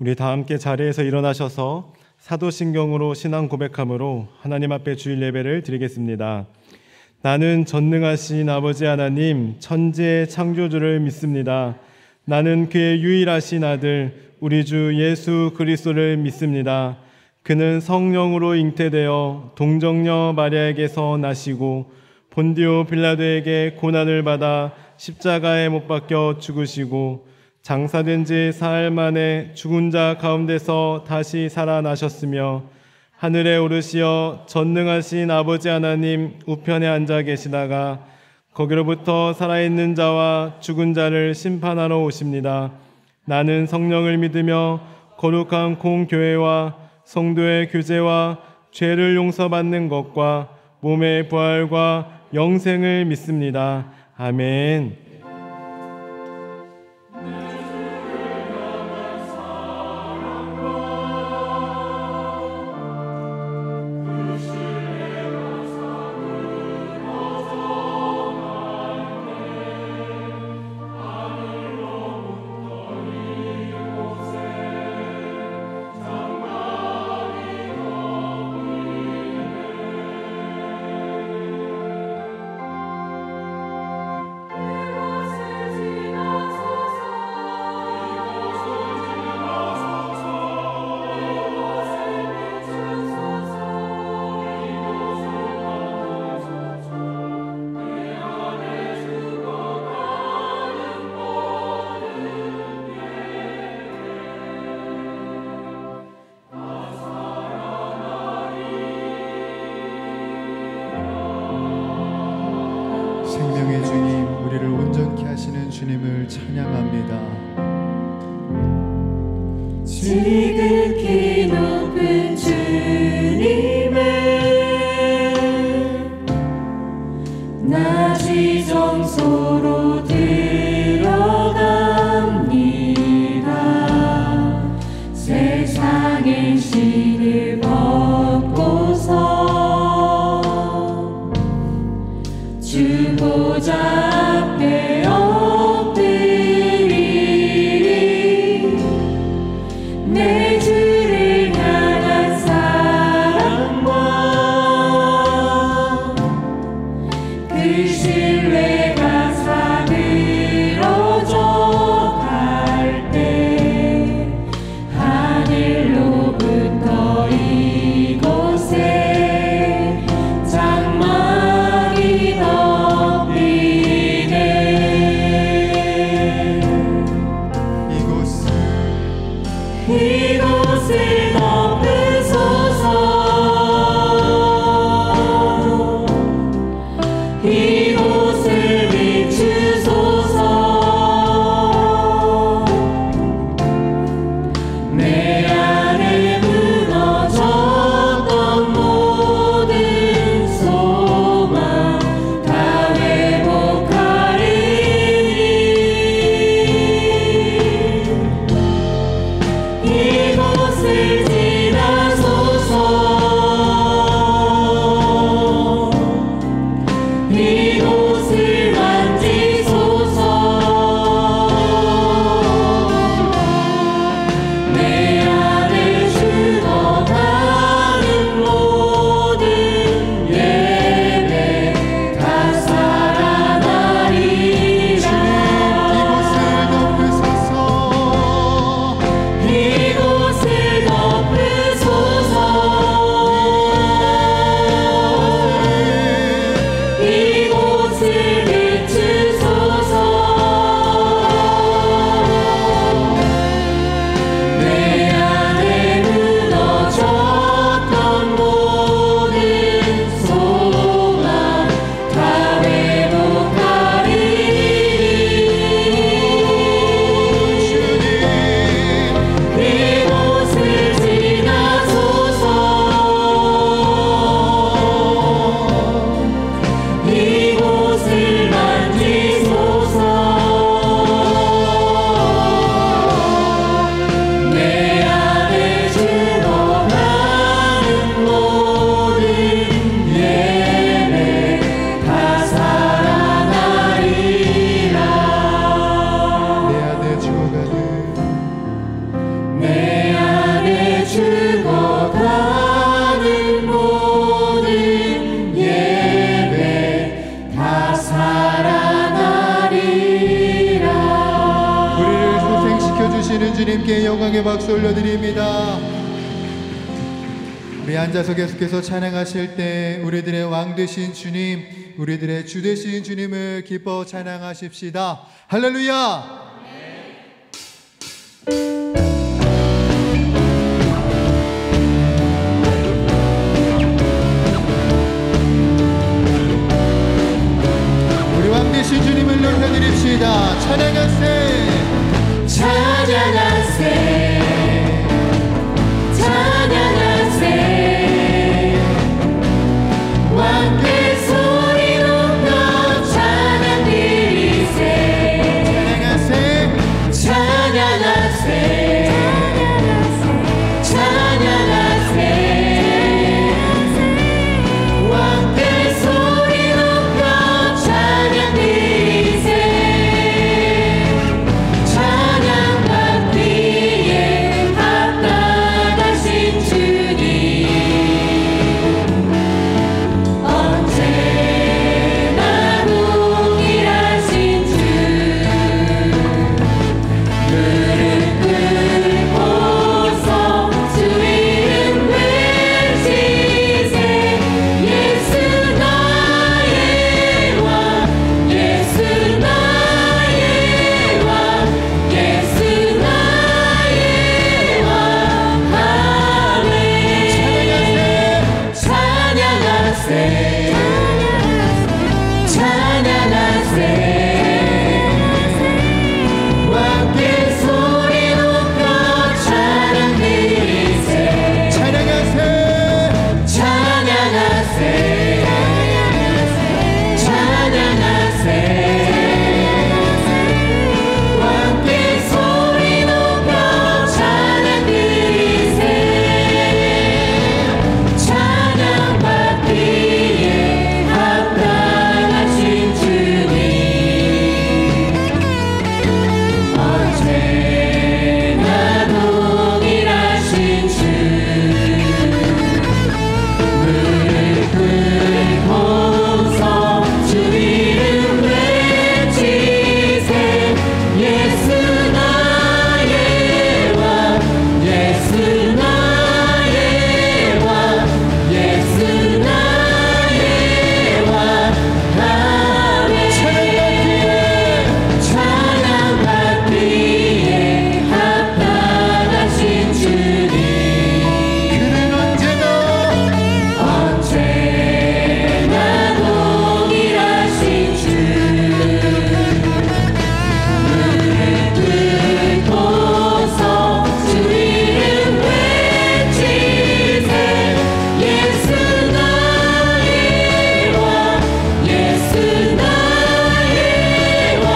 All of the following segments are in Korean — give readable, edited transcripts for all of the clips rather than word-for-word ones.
우리 다 함께 자리에서 일어나셔서 사도신경으로 신앙 고백함으로 하나님 앞에 주일 예배를 드리겠습니다. 나는 전능하신 아버지 하나님 천지의 창조주를 믿습니다. 나는 그의 유일하신 아들 우리 주 예수 그리스도를 믿습니다. 그는 성령으로 잉태되어 동정녀 마리아에게서 나시고 본디오 빌라도에게 고난을 받아 십자가에 못 박혀 죽으시고 장사된 지 사흘 만에 죽은 자 가운데서 다시 살아나셨으며 하늘에 오르시어 전능하신 아버지 하나님 우편에 앉아 계시다가 거기로부터 살아있는 자와 죽은 자를 심판하러 오십니다. 나는 성령을 믿으며 거룩한 공교회와 성도의 교제와 죄를 용서받는 것과 몸의 부활과 영생을 믿습니다. 아멘. 생명의 주님, 우리를 온전케 하시는 주님을 찬양합니다. 지극히 높은 주님을 낮이 정소로 들어갑니다. 세상의 실을 벗고서 주 보좌 앞에 엎드리리. 내 주를 향한 사랑과 그 신뢰가 사그러져 갈 때 하늘로부터 이곳에 장막이 덮이네. 이곳을 덮으소서. 이곳을 비추소서. 내 안에 무너졌던 모든 소망 다 회복하리니. 이곳을 지나소서. 이곳을 만지소서. 내 안에 죽어가는 모든 예배 다 살아나리라. 이곳을 덮으소서. 이곳을 덮으소서. 주님께 영광의 박수 올려드립니다. 우리 앉아서 계속해서 찬양하실 때 우리들의 왕 되신 주님, 우리들의 주 되신 주님을 기뻐 찬양하십시다. 할렐루야! 우리 왕 되신 주님을 높여드립시다. 찬양하세, 찬양하세, 찬양하세, 왕께 소리 높여 찬양 드리세. 찬양하세, 찬양하세, 찬양하세, 왕께 소리 높여 찬양 드리세. 찬양 받기에 합당하신 주님, 언제나 동일하신 주, 무릎 꿇고서 주 이름 외치세. 예수 나의 왕, 예수 나의 왕, 예수 나의 왕. 아멘. 찬양하세, 찬양하세, 왕께 소리 높여 찬양 드리세. 찬양하세, 찬양하세, 찬양하세, 왕께 소리 높여 찬양 드리세. 찬양 받기에 합당하신 주님, 언제나 동일하신 주, 무릎 꿇고서 주 이름 외치세. 예수 나의 왕, 예수 나의 왕, 예수 나의 왕. 아멘. 찬양 받기에 합당하신 주님, 그는 언제나 언제나 동일하신 주, 무릎 꿇고서 주 이름 외치세. 예수 나의 왕, 예수 나의 왕,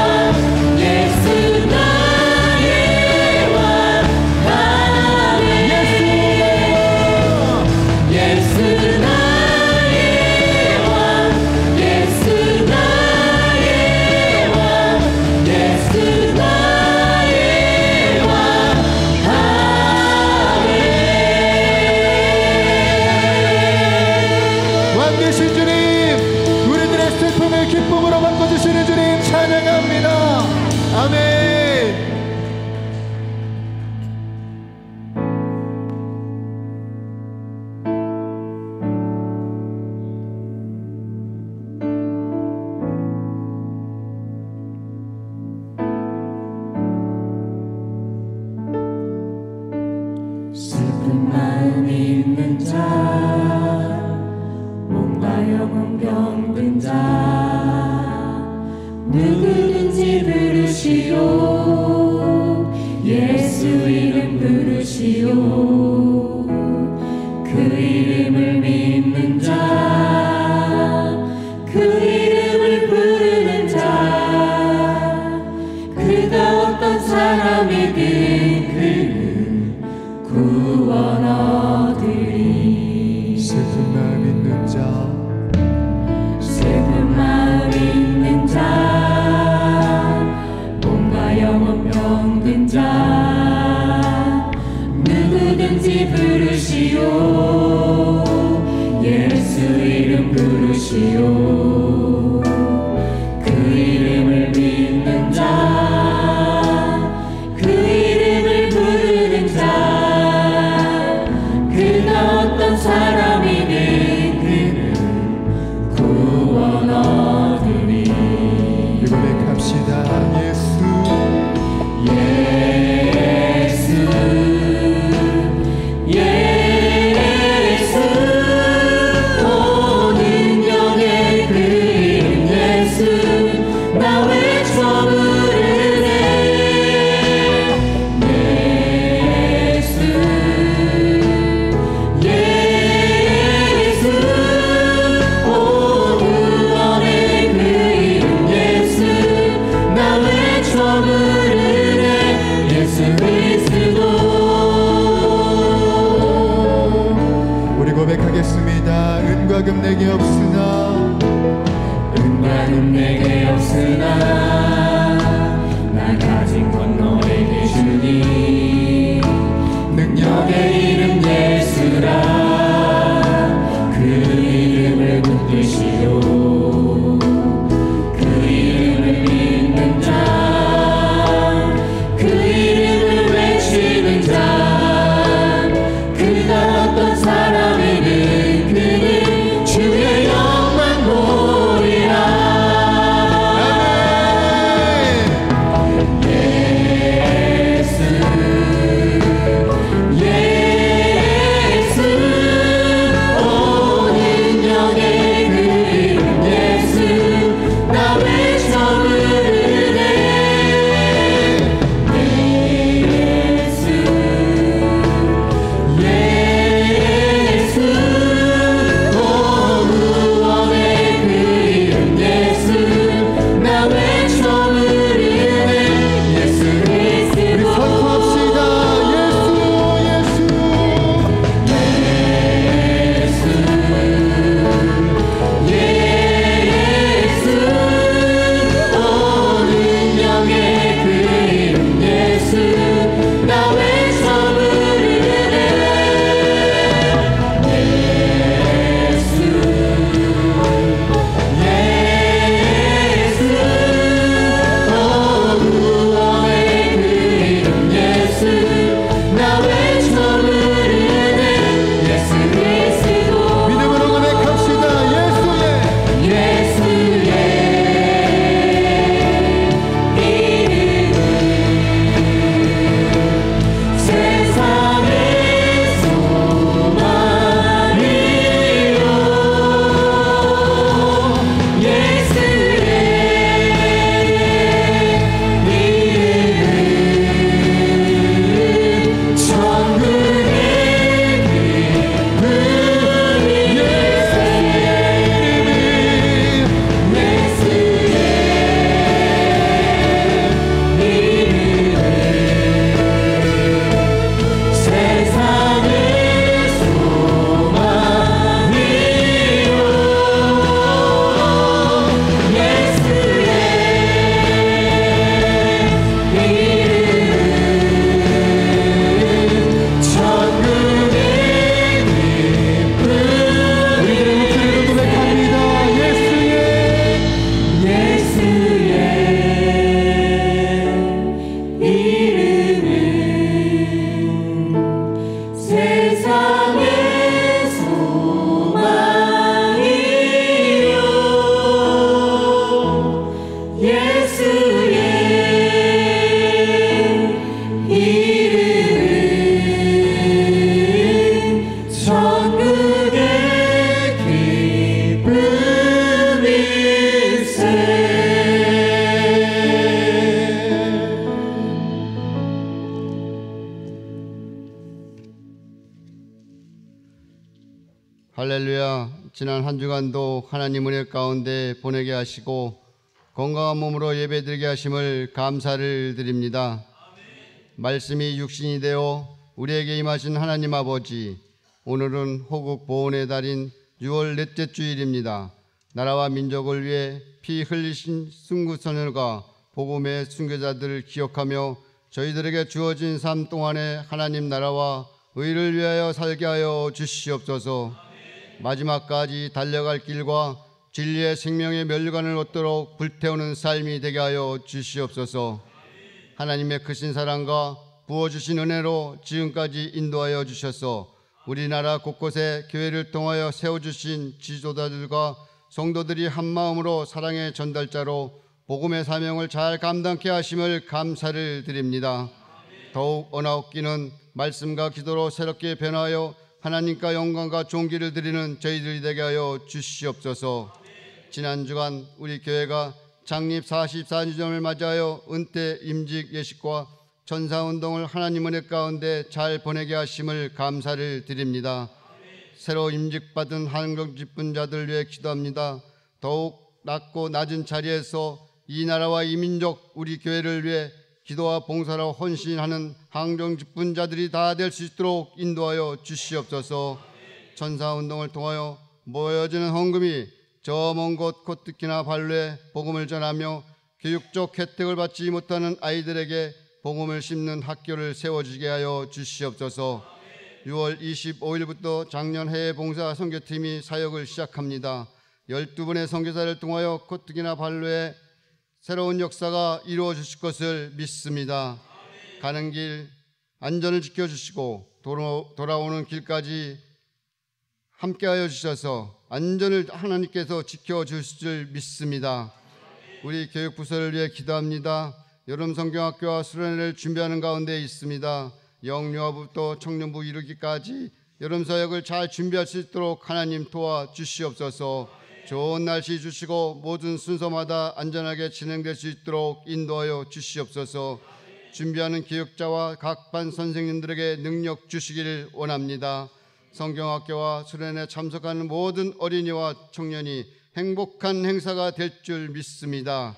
예수 나의 왕. 아멘. 예수 나의 왕, 예수 나의 왕, 예수 나의 왕. 아멘. 왕 되신 주님, 우리들의 슬픔을 기쁨으로 바꿔주시는 주님 찬양합니다. 아멘. 슬픈 마음 있는 자, 몸과 영혼 병든 자, 누구든지 부르시오. 예수 이름 부르시오. 그 이름을 믿는 자, 그 이름을 부르는 자, 그가 어떤 사람이든 그는 구원 얻으리. 슬픈 마음 있는 자, 슬픈 마음 있는 자, 몸과 영혼 병든 자, 누구든지 할렐루야. 지난 한 주간도 하나님 은혜 가운데 보내게 하시고 건강한 몸으로 예배드리게 하심을 감사를 드립니다. 말씀이 육신이 되어 우리에게 임하신 하나님 아버지, 오늘은 호국 보훈의 달인 6월 넷째 주일입니다. 나라와 민족을 위해 피 흘리신 순구선열과 복음의 순교자들을 기억하며 저희들에게 주어진 삶 동안에 하나님 나라와 의를 위하여 살게 하여 주시옵소서. 마지막까지 달려갈 길과 진리의 생명의 멸류관을 얻도록 불태우는 삶이 되게 하여 주시옵소서. 하나님의 크신 사랑과 부어주신 은혜로 지금까지 인도하여 주셔서 우리나라 곳곳에 교회를 통하여 세워주신 지도자들과 성도들이 한마음으로 사랑의 전달자로 복음의 사명을 잘 감당케 하심을 감사를 드립니다. 더욱 언하옵기는 말씀과 기도로 새롭게 변하여 하나님과 영광과 존귀를 드리는 저희들이 되게 하여 주시옵소서. 지난 주간 우리 교회가 창립 44주년을 맞이하여 은퇴 임직 예식과 전사운동을 하나님 은혜 가운데 잘 보내게 하심을 감사를 드립니다. 새로 임직받은 한국직분자들 위해 기도합니다. 더욱 낮고 낮은 자리에서 이 나라와 이 민족 우리 교회를 위해 기도와 봉사로 헌신하는 항정직분자들이 다 될 수 있도록 인도하여 주시옵소서. 전사운동을 통하여 모여지는 헌금이 저 먼 곳 코트키나 발루에 복음을 전하며 교육적 혜택을 받지 못하는 아이들에게 복음을 심는 학교를 세워지게 하여 주시옵소서. 6월 25일부터 작년 해외 봉사 선교팀이 사역을 시작합니다. 12분의 선교사를 통하여 코트키나 발루에 새로운 역사가 이루어지실 것을 믿습니다. 가는 길 안전을 지켜주시고 돌아오는 길까지 함께하여 주셔서 안전을 하나님께서 지켜주실 줄 믿습니다. 우리 교육부서를 위해 기도합니다. 여름 성경학교와 수련회를 준비하는 가운데 있습니다. 영유아부터 청년부 이르기까지 여름 사역을 잘 준비할 수 있도록 하나님 도와주시옵소서. 좋은 날씨 주시고 모든 순서마다 안전하게 진행될 수 있도록 인도하여 주시옵소서. 준비하는 교육자와 각 반 선생님들에게 능력 주시기를 원합니다. 성경학교와 수련회에 참석하는 모든 어린이와 청년이 행복한 행사가 될 줄 믿습니다.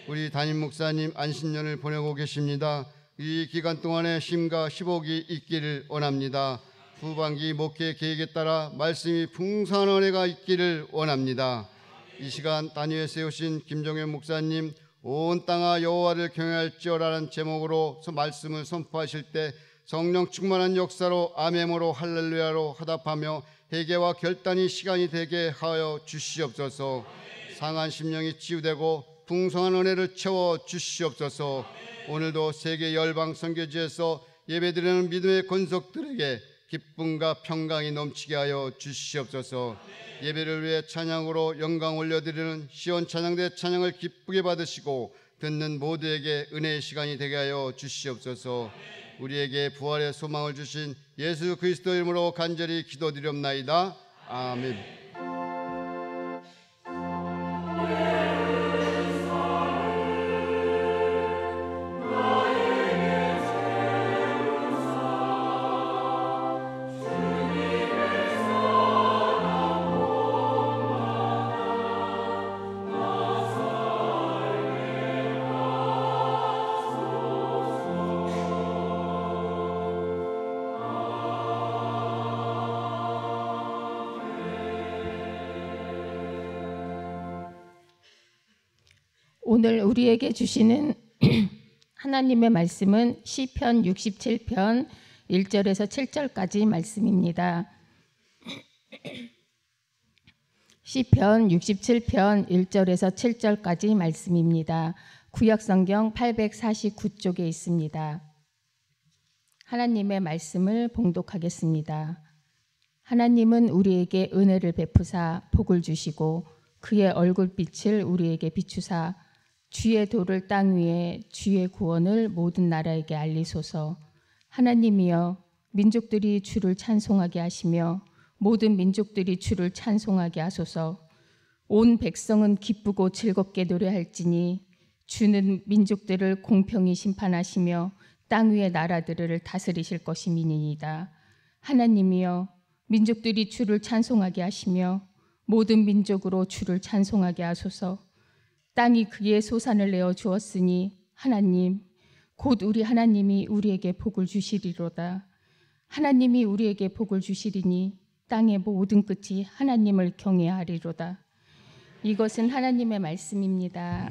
우리 담임 목사님 안신년을 보내고 계십니다. 이 기간 동안에 힘과 희복이 있기를 원합니다. 후반기 목회 계획에 따라 말씀이 풍성한 은혜가 있기를 원합니다. 이 시간 단위에 세우신 김정현 목사님 온 땅아 여호와를 경외할지어라는 제목으로 말씀을 선포하실 때 성령 충만한 역사로 아멘으로 할렐루야로 화답하며 회개와 결단이 시간이 되게 하여 주시옵소서. 상한 심령이 치유되고 풍성한 은혜를 채워 주시옵소서. 오늘도 세계 열방 선교지에서 예배드리는 믿음의 권속들에게 기쁨과 평강이 넘치게 하여 주시옵소서. 예배를 위해 찬양으로 영광 올려드리는 시온 찬양대 찬양을 기쁘게 받으시고 듣는 모두에게 은혜의 시간이 되게 하여 주시옵소서. 우리에게 부활의 소망을 주신 예수 그리스도 이름으로 간절히 기도드리옵나이다. 아멘. 오늘 우리에게 주시는 하나님의 말씀은 시편 67편 1절에서 7절까지 말씀입니다. 시편 67편 1절에서 7절까지 말씀입니다. 구약성경 849쪽에 있습니다. 하나님의 말씀을 봉독하겠습니다. 하나님은 우리에게 은혜를 베푸사 복을 주시고 그의 얼굴빛을 우리에게 비추사 주의 도를 땅 위에 주의 구원을 모든 나라에게 알리소서. 하나님이여 민족들이 주를 찬송하게 하시며 모든 민족들이 주를 찬송하게 하소서. 온 백성은 기쁘고 즐겁게 노래할지니 주는 민족들을 공평히 심판하시며 땅 위의 나라들을 다스리실 것임이니이다. 하나님이여 민족들이 주를 찬송하게 하시며 모든 민족으로 주를 찬송하게 하소서. 땅이 그의 소산을 내어 주었으니 하나님 곧 우리 하나님이 우리에게 복을 주시리로다. 하나님이 우리에게 복을 주시리니 땅의 모든 끝이 하나님을 경외하리로다. 이것은 하나님의 말씀입니다.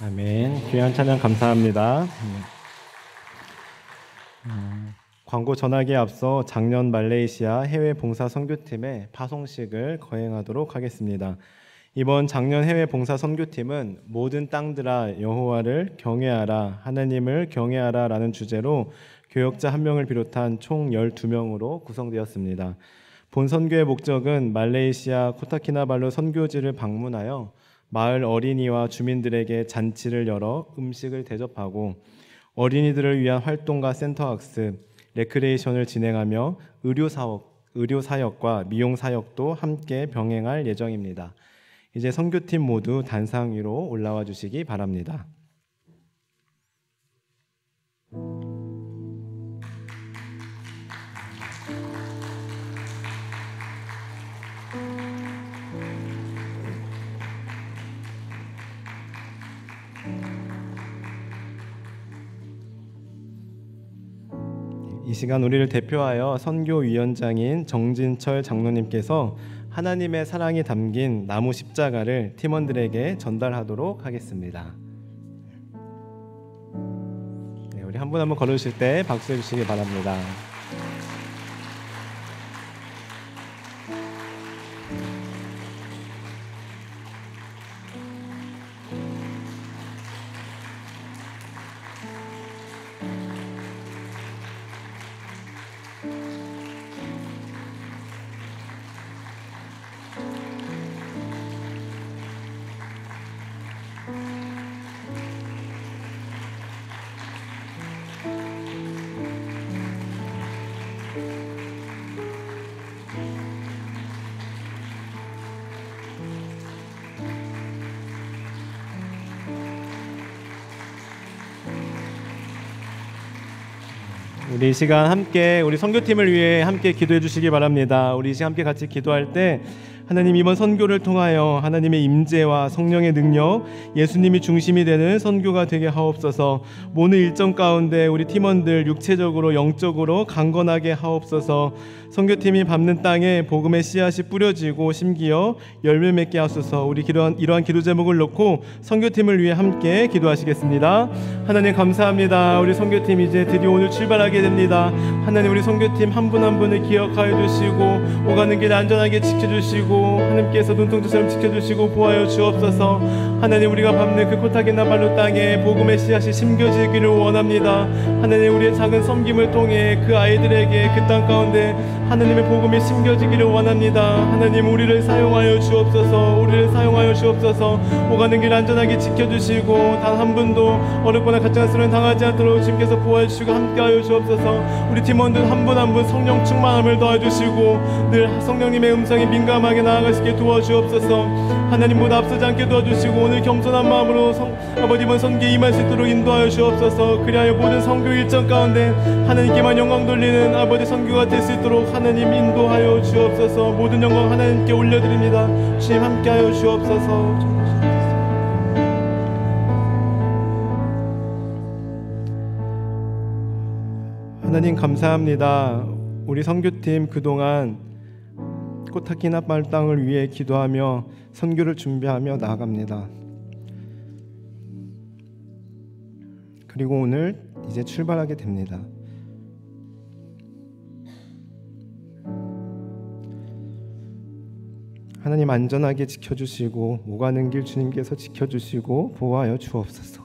아멘. 귀한 찬양 감사합니다. 광고 전하기에 앞서 작년 말레이시아 해외 봉사 선교팀의 파송식을 거행하도록 하겠습니다. 이번 작년 해외 봉사 선교팀은 모든 땅들아 여호와를 경외하라, 하나님을 경외하라 라는 주제로 교역자 1명을 비롯한 총 12명으로 구성되었습니다. 본 선교의 목적은 말레이시아 코타키나발루 선교지를 방문하여 마을 어린이와 주민들에게 잔치를 열어 음식을 대접하고 어린이들을 위한 활동과 센터 학습, 레크레이션을 진행하며 의료 사역과 미용 사역도 함께 병행할 예정입니다. 이제 선교팀 모두 단상 위로 올라와 주시기 바랍니다. 이 시간 우리를 대표하여 선교위원장인 정진철 장로님께서 하나님의 사랑이 담긴 나무 십자가를 팀원들에게 전달하도록 하겠습니다. 네, 우리 한 분 한 분 걸어주실 때 박수해 주시기 바랍니다. 우리 이 시간 함께 우리 선교팀을 위해 함께 기도해 주시기 바랍니다. 우리 이 시간 함께 같이 기도할 때 하나님 이번 선교를 통하여 하나님의 임재와 성령의 능력, 예수님이 중심이 되는 선교가 되게 하옵소서. 모든 일정 가운데 우리 팀원들 육체적으로 영적으로 강건하게 하옵소서. 선교팀이 밟는 땅에 복음의 씨앗이 뿌려지고 심기어 열매 맺게 하소서. 우리 이러한 기도 제목을 놓고 선교팀을 위해 함께 기도하시겠습니다. 하나님 감사합니다. 우리 선교팀 이제 드디어 오늘 출발하게 됩니다. 하나님 우리 선교팀 한 분 한 분을 기억하여 주시고 오가는 길 안전하게 지켜주시고 하나님께서 눈동자처럼 지켜주시고 보호하여 주옵소서. 하나님 우리가 밟는 그 코타키나발루 땅에 복음의 씨앗이 심겨지기를 원합니다. 하나님 우리의 작은 섬김을 통해 그 아이들에게 그 땅 가운데 하나님의 복음이 심겨지기를 원합니다. 하나님 우리를 사용하여 주옵소서. 우리를 사용하여 주옵소서. 오가는 길 안전하게 지켜주시고 단 한 분도 어렵거나 가짜스러운 당하지 않도록 주님께서 보호해 주시고 함께하여 주옵소서. 우리 팀원들 한 분 한 분 성령 충만함을 더해주시고 늘 성령님의 음성에 민감하게 나아가시게 도와주옵소서. 하나님보다 앞서지 않게 도와주시고 오늘 겸손한 마음으로 아버지 이번 선교에 임할 수 있도록 인도하여 주옵소서. 그리하여 모든 선교 일정 가운데 하나님께만 영광 돌리는 아버지 선교가 될 수 있도록 하나님 인도하여 주옵소서. 모든 영광 하나님께 올려드립니다. 주님 함께하여 주옵소서. 하나님 감사합니다. 우리 선교팀 그동안 코타키나발루 땅을 위해 기도하며 선교를 준비하며 나아갑니다. 그리고 오늘 이제 출발하게 됩니다. 하나님 안전하게 지켜주시고 오가는 길 주님께서 지켜주시고 보호하여 주옵소서.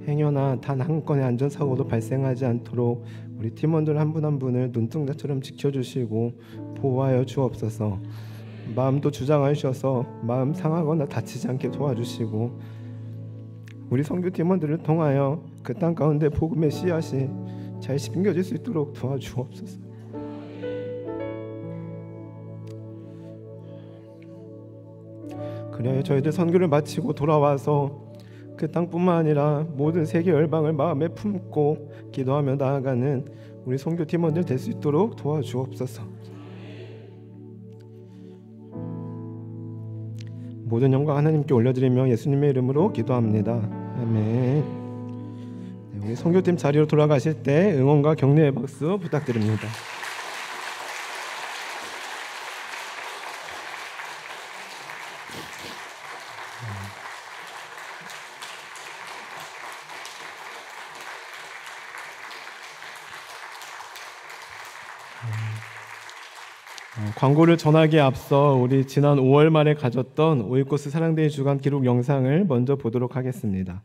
행여나 단 한 건의 안전사고도 발생하지 않도록 우리 팀원들 한 분 한 분을 눈동자처럼 지켜주시고 보호하여 주옵소서. 마음도 주장하셔서 마음 상하거나 다치지 않게 도와주시고 우리 선교 팀원들을 통하여 그 땅 가운데 복음의 씨앗이 잘 심겨질 수 있도록 도와주옵소서. 그래야 저희들 선교를 마치고 돌아와서 그 땅뿐만 아니라 모든 세계 열방을 마음에 품고 기도하며 나아가는 우리 선교 팀원들 될 수 있도록 도와주옵소서. 모든 영광 하나님께 올려드리며 예수님의 이름으로 기도합니다. 아멘. 우리 선교팀 자리로 돌아가실 때 응원과 격려의 박수 부탁드립니다. 광고를 전하기에 앞서 우리 지난 5월 말에 가졌던 오이코스 사랑데이 주간 기록 영상을 먼저 보도록 하겠습니다.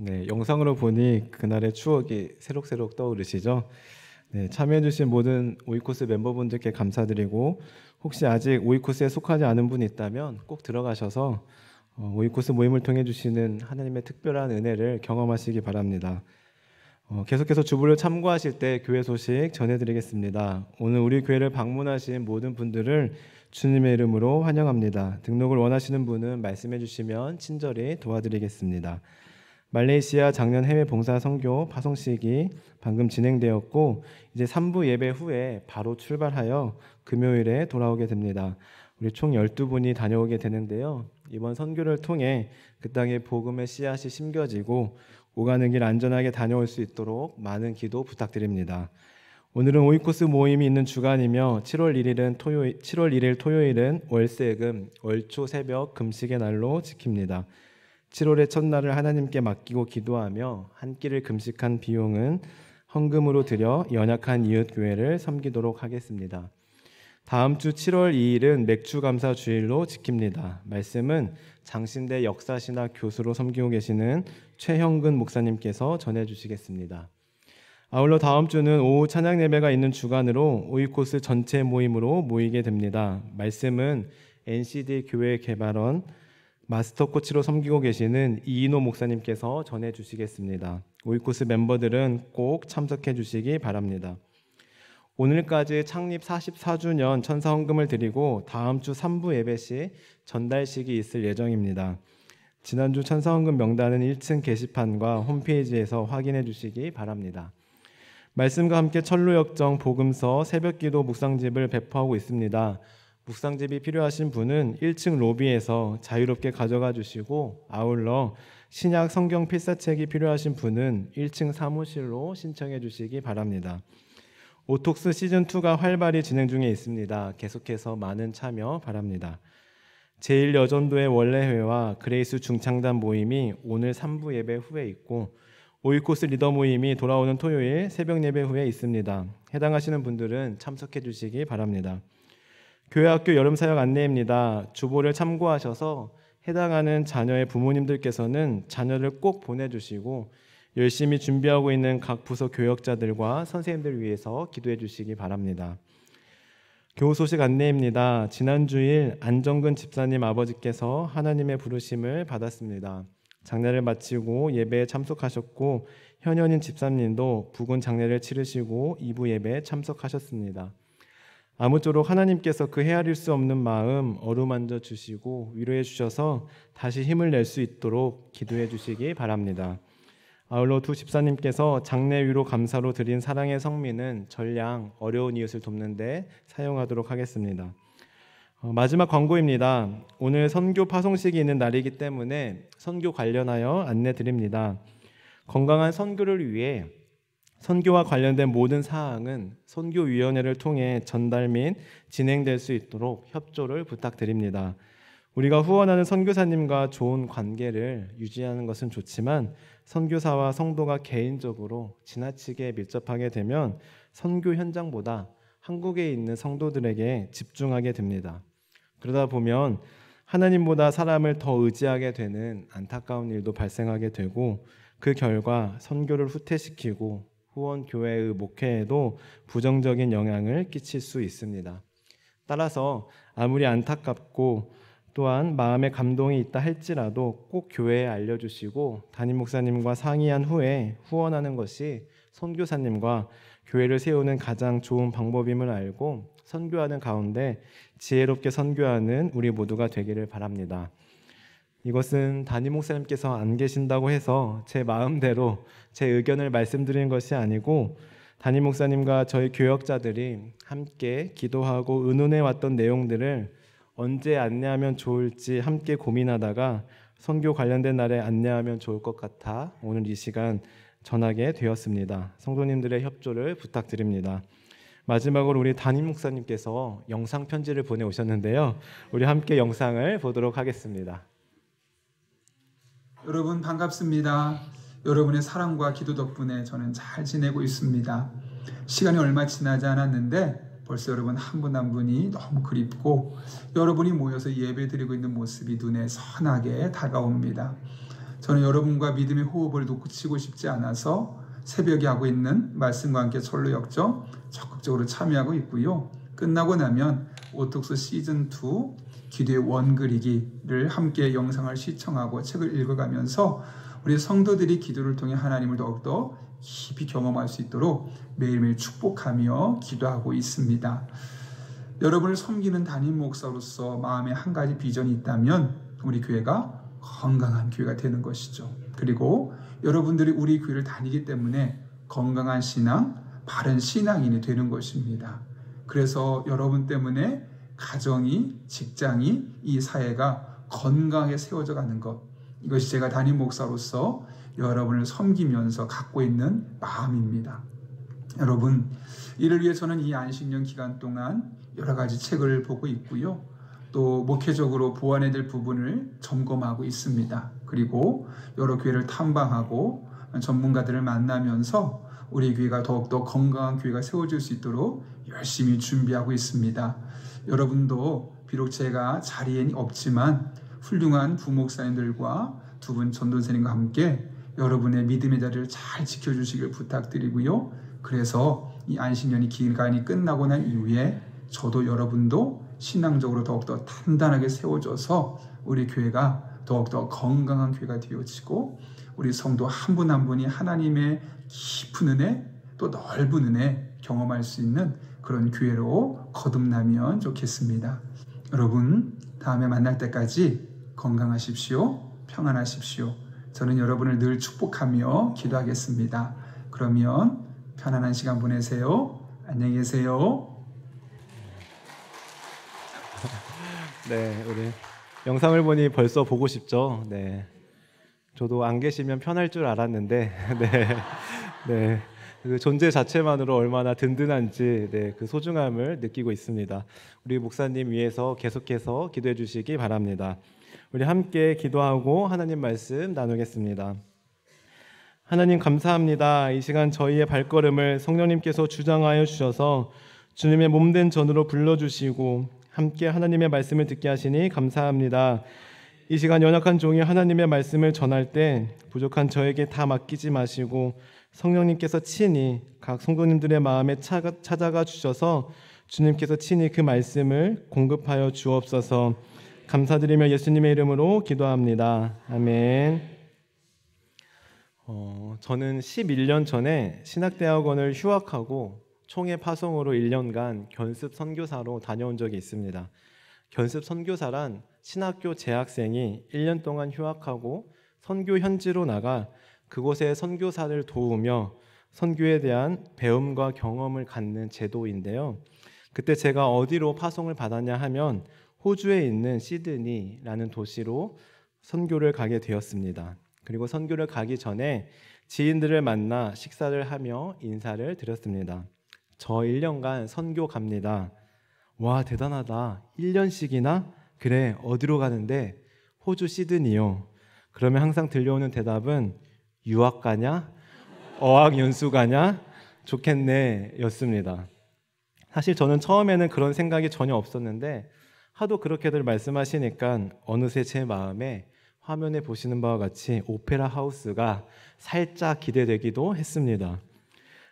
네, 영상으로 보니 그날의 추억이 새록새록 떠오르시죠? 네, 참여해주신 모든 오이코스 멤버분들께 감사드리고 혹시 아직 오이코스에 속하지 않은 분이 있다면 꼭 들어가셔서 오이코스 모임을 통해 주시는 하나님의 특별한 은혜를 경험하시기 바랍니다. 계속해서 주보를 참고하실 때 교회 소식 전해드리겠습니다. 오늘 우리 교회를 방문하신 모든 분들을 주님의 이름으로 환영합니다. 등록을 원하시는 분은 말씀해 주시면 친절히 도와드리겠습니다. 말레이시아 작년 해외 봉사 선교 파송식이 방금 진행되었고 이제 3부 예배 후에 바로 출발하여 금요일에 돌아오게 됩니다. 우리 총 12분이 다녀오게 되는데요. 이번 선교를 통해 그 땅에 복음의 씨앗이 심겨지고 오가는 길 안전하게 다녀올 수 있도록 많은 기도 부탁드립니다. 오늘은 오이코스 모임이 있는 주간이며 7월 1일 토요일은 월세금 월초 새벽 금식의 날로 지킵니다. 7월의 첫날을 하나님께 맡기고 기도하며 한 끼를 금식한 비용은 헌금으로 드려 연약한 이웃교회를 섬기도록 하겠습니다. 다음 주 7월 2일은 맥주감사 주일로 지킵니다. 말씀은 장신대 역사신학 교수로 섬기고 계시는 최형근 목사님께서 전해주시겠습니다. 아울러 다음 주는 오후 찬양 예배가 있는 주간으로 오이코스 전체 모임으로 모이게 됩니다. 말씀은 NCD 교회 개발원 마스터 코치로 섬기고 계시는 이인호 목사님께서 전해주시겠습니다. 오이코스 멤버들은 꼭 참석해 주시기 바랍니다. 오늘까지 창립 44주년 천사 헌금을 드리고 다음 주 3부 예배 시 전달식이 있을 예정입니다. 지난주 천사 헌금 명단은 1층 게시판과 홈페이지에서 확인해 주시기 바랍니다. 말씀과 함께 철로역정 복음서 새벽기도 묵상집을 배포하고 있습니다. 묵상집이 필요하신 분은 1층 로비에서 자유롭게 가져가 주시고 아울러 신약 성경 필사책이 필요하신 분은 1층 사무실로 신청해 주시기 바랍니다. 오톡스 시즌2가 활발히 진행 중에 있습니다. 계속해서 많은 참여 바랍니다. 제1여전도의 원래회와 그레이스 중창단 모임이 오늘 3부 예배 후에 있고 오이코스 리더 모임이 돌아오는 토요일 새벽 예배 후에 있습니다. 해당하시는 분들은 참석해 주시기 바랍니다. 교회학교 여름사역 안내입니다. 주보를 참고하셔서 해당하는 자녀의 부모님들께서는 자녀를 꼭 보내주시고 열심히 준비하고 있는 각 부서 교역자들과 선생님들 위해서 기도해 주시기 바랍니다. 교우 소식 안내입니다. 지난 주일 안정근 집사님 아버지께서 하나님의 부르심을 받았습니다. 장례를 마치고 예배에 참석하셨고 현현인 집사님도 부근 장례를 치르시고 2부 예배에 참석하셨습니다. 아무쪼록 하나님께서 그 헤아릴 수 없는 마음 어루만져 주시고 위로해 주셔서 다시 힘을 낼 수 있도록 기도해 주시기 바랍니다. 아울러 두 집사님께서 장례 위로 감사로 드린 사랑의 성민은 전량 어려운 이웃을 돕는 데 사용하도록 하겠습니다. 마지막 광고입니다. 오늘 선교 파송식이 있는 날이기 때문에 선교 관련하여 안내 드립니다. 건강한 선교를 위해 선교와 관련된 모든 사항은 선교위원회를 통해 전달 및 진행될 수 있도록 협조를 부탁드립니다. 우리가 후원하는 선교사님과 좋은 관계를 유지하는 것은 좋지만 선교사와 성도가 개인적으로 지나치게 밀접하게 되면 선교 현장보다 한국에 있는 성도들에게 집중하게 됩니다. 그러다 보면 하나님보다 사람을 더 의지하게 되는 안타까운 일도 발생하게 되고 그 결과 선교를 후퇴시키고 후원 교회의 목회에도 부정적인 영향을 끼칠 수 있습니다. 따라서 아무리 안타깝고 또한 마음에 감동이 있다 할지라도 꼭 교회에 알려주시고 담임 목사님과 상의한 후에 후원하는 것이 선교사님과 교회를 세우는 가장 좋은 방법임을 알고 선교하는 가운데 지혜롭게 선교하는 우리 모두가 되기를 바랍니다. 이것은 담임 목사님께서 안 계신다고 해서 제 마음대로 제 의견을 말씀드리는 것이 아니고 담임 목사님과 저희 교역자들이 함께 기도하고 의논해 왔던 내용들을 언제 안내하면 좋을지 함께 고민하다가 선교 관련된 날에 안내하면 좋을 것 같아 오늘 이 시간 전하게 되었습니다. 성도님들의 협조를 부탁드립니다. 마지막으로 우리 담임 목사님께서 영상 편지를 보내오셨는데요. 우리 함께 영상을 보도록 하겠습니다. 여러분 반갑습니다. 여러분의 사랑과 기도 덕분에 저는 잘 지내고 있습니다. 시간이 얼마 지나지 않았는데 벌써 여러분 한 분 한 분이 너무 그립고 여러분이 모여서 예배드리고 있는 모습이 눈에 선하게 다가옵니다. 저는 여러분과 믿음의 호흡을 놓치고 싶지 않아서 새벽에 하고 있는 말씀과 함께 철로 역정 적극적으로 참여하고 있고요. 끝나고 나면 오톡스 시즌2 기도의 원그리기를 함께 영상을 시청하고 책을 읽어가면서 우리 성도들이 기도를 통해 하나님을 더욱더 깊이 경험할 수 있도록 매일매일 축복하며 기도하고 있습니다. 여러분을 섬기는 담임 목사로서 마음에 한 가지 비전이 있다면 우리 교회가 건강한 교회가 되는 것이죠. 그리고 여러분들이 우리 교회를 다니기 때문에 건강한 신앙, 바른 신앙인이 되는 것입니다. 그래서 여러분 때문에 가정이, 직장이, 이 사회가 건강하게 세워져 가는 것, 이것이 제가 담임 목사로서 여러분을 섬기면서 갖고 있는 마음입니다. 여러분, 이를 위해 저는 이 안식년 기간 동안 여러 가지 책을 보고 있고요. 또 목회적으로 보완해야 될 부분을 점검하고 있습니다. 그리고 여러 교회를 탐방하고 전문가들을 만나면서 우리 교회가 더욱더 건강한 교회가 세워질 수 있도록 열심히 준비하고 있습니다. 여러분도 비록 제가 자리에 없지만 훌륭한 부목사님들과 두 분 전도사님과 함께 여러분의 믿음의 자리를 잘 지켜주시길 부탁드리고요. 그래서 이 안식년이 기간이 끝나고 난 이후에 저도 여러분도 신앙적으로 더욱더 단단하게 세워져서 우리 교회가 더욱더 건강한 교회가 되어지고 우리 성도 한 분 한 분이 하나님의 깊은 은혜 또 넓은 은혜 경험할 수 있는 그런 교회로 거듭나면 좋겠습니다. 여러분, 다음에 만날 때까지 건강하십시오. 평안하십시오. 저는 여러분을 늘 축복하며 기도하겠습니다. 그러면 편안한 시간 보내세요. 안녕히 계세요. 네, 우리 영상을 보니 벌써 보고 싶죠. 네, 저도 안 계시면 편할 줄 알았는데 네, 네, 그 존재 자체만으로 얼마나 든든한지 그 소중함을 느끼고 있습니다. 우리 목사님 위해서 계속해서 기도해 주시기 바랍니다. 우리 함께 기도하고 하나님 말씀 나누겠습니다. 하나님 감사합니다. 이 시간 저희의 발걸음을 성령님께서 주장하여 주셔서 주님의 몸된 전으로 불러주시고 함께 하나님의 말씀을 듣게 하시니 감사합니다. 이 시간 연약한 종이 하나님의 말씀을 전할 때 부족한 저에게 다 맡기지 마시고 성령님께서 친히 각 성도님들의 마음에 찾아가 주셔서 주님께서 친히 그 말씀을 공급하여 주옵소서. 감사드리며 예수님의 이름으로 기도합니다. 아멘. 저는 11년 전에 신학대학원을 휴학하고 총회 파송으로 1년간 견습 선교사로 다녀온 적이 있습니다. 견습 선교사란 신학교 재학생이 1년 동안 휴학하고 선교 현지로 나가 그곳의 선교사를 도우며 선교에 대한 배움과 경험을 갖는 제도인데요. 그때 제가 어디로 파송을 받았냐 하면 호주에 있는 시드니라는 도시로 선교를 가게 되었습니다. 그리고 선교를 가기 전에 지인들을 만나 식사를 하며 인사를 드렸습니다. 저 1년간 선교 갑니다. 와, 대단하다. 1년씩이나? 그래, 어디로 가는데? 호주 시드니요. 그러면 항상 들려오는 대답은 유학 가냐? 어학연수 가냐? 좋겠네 였습니다. 사실 저는 처음에는 그런 생각이 전혀 없었는데 하도 그렇게들 말씀하시니까 어느새 제 마음에 화면에 보시는 바와 같이 오페라 하우스가 살짝 기대되기도 했습니다.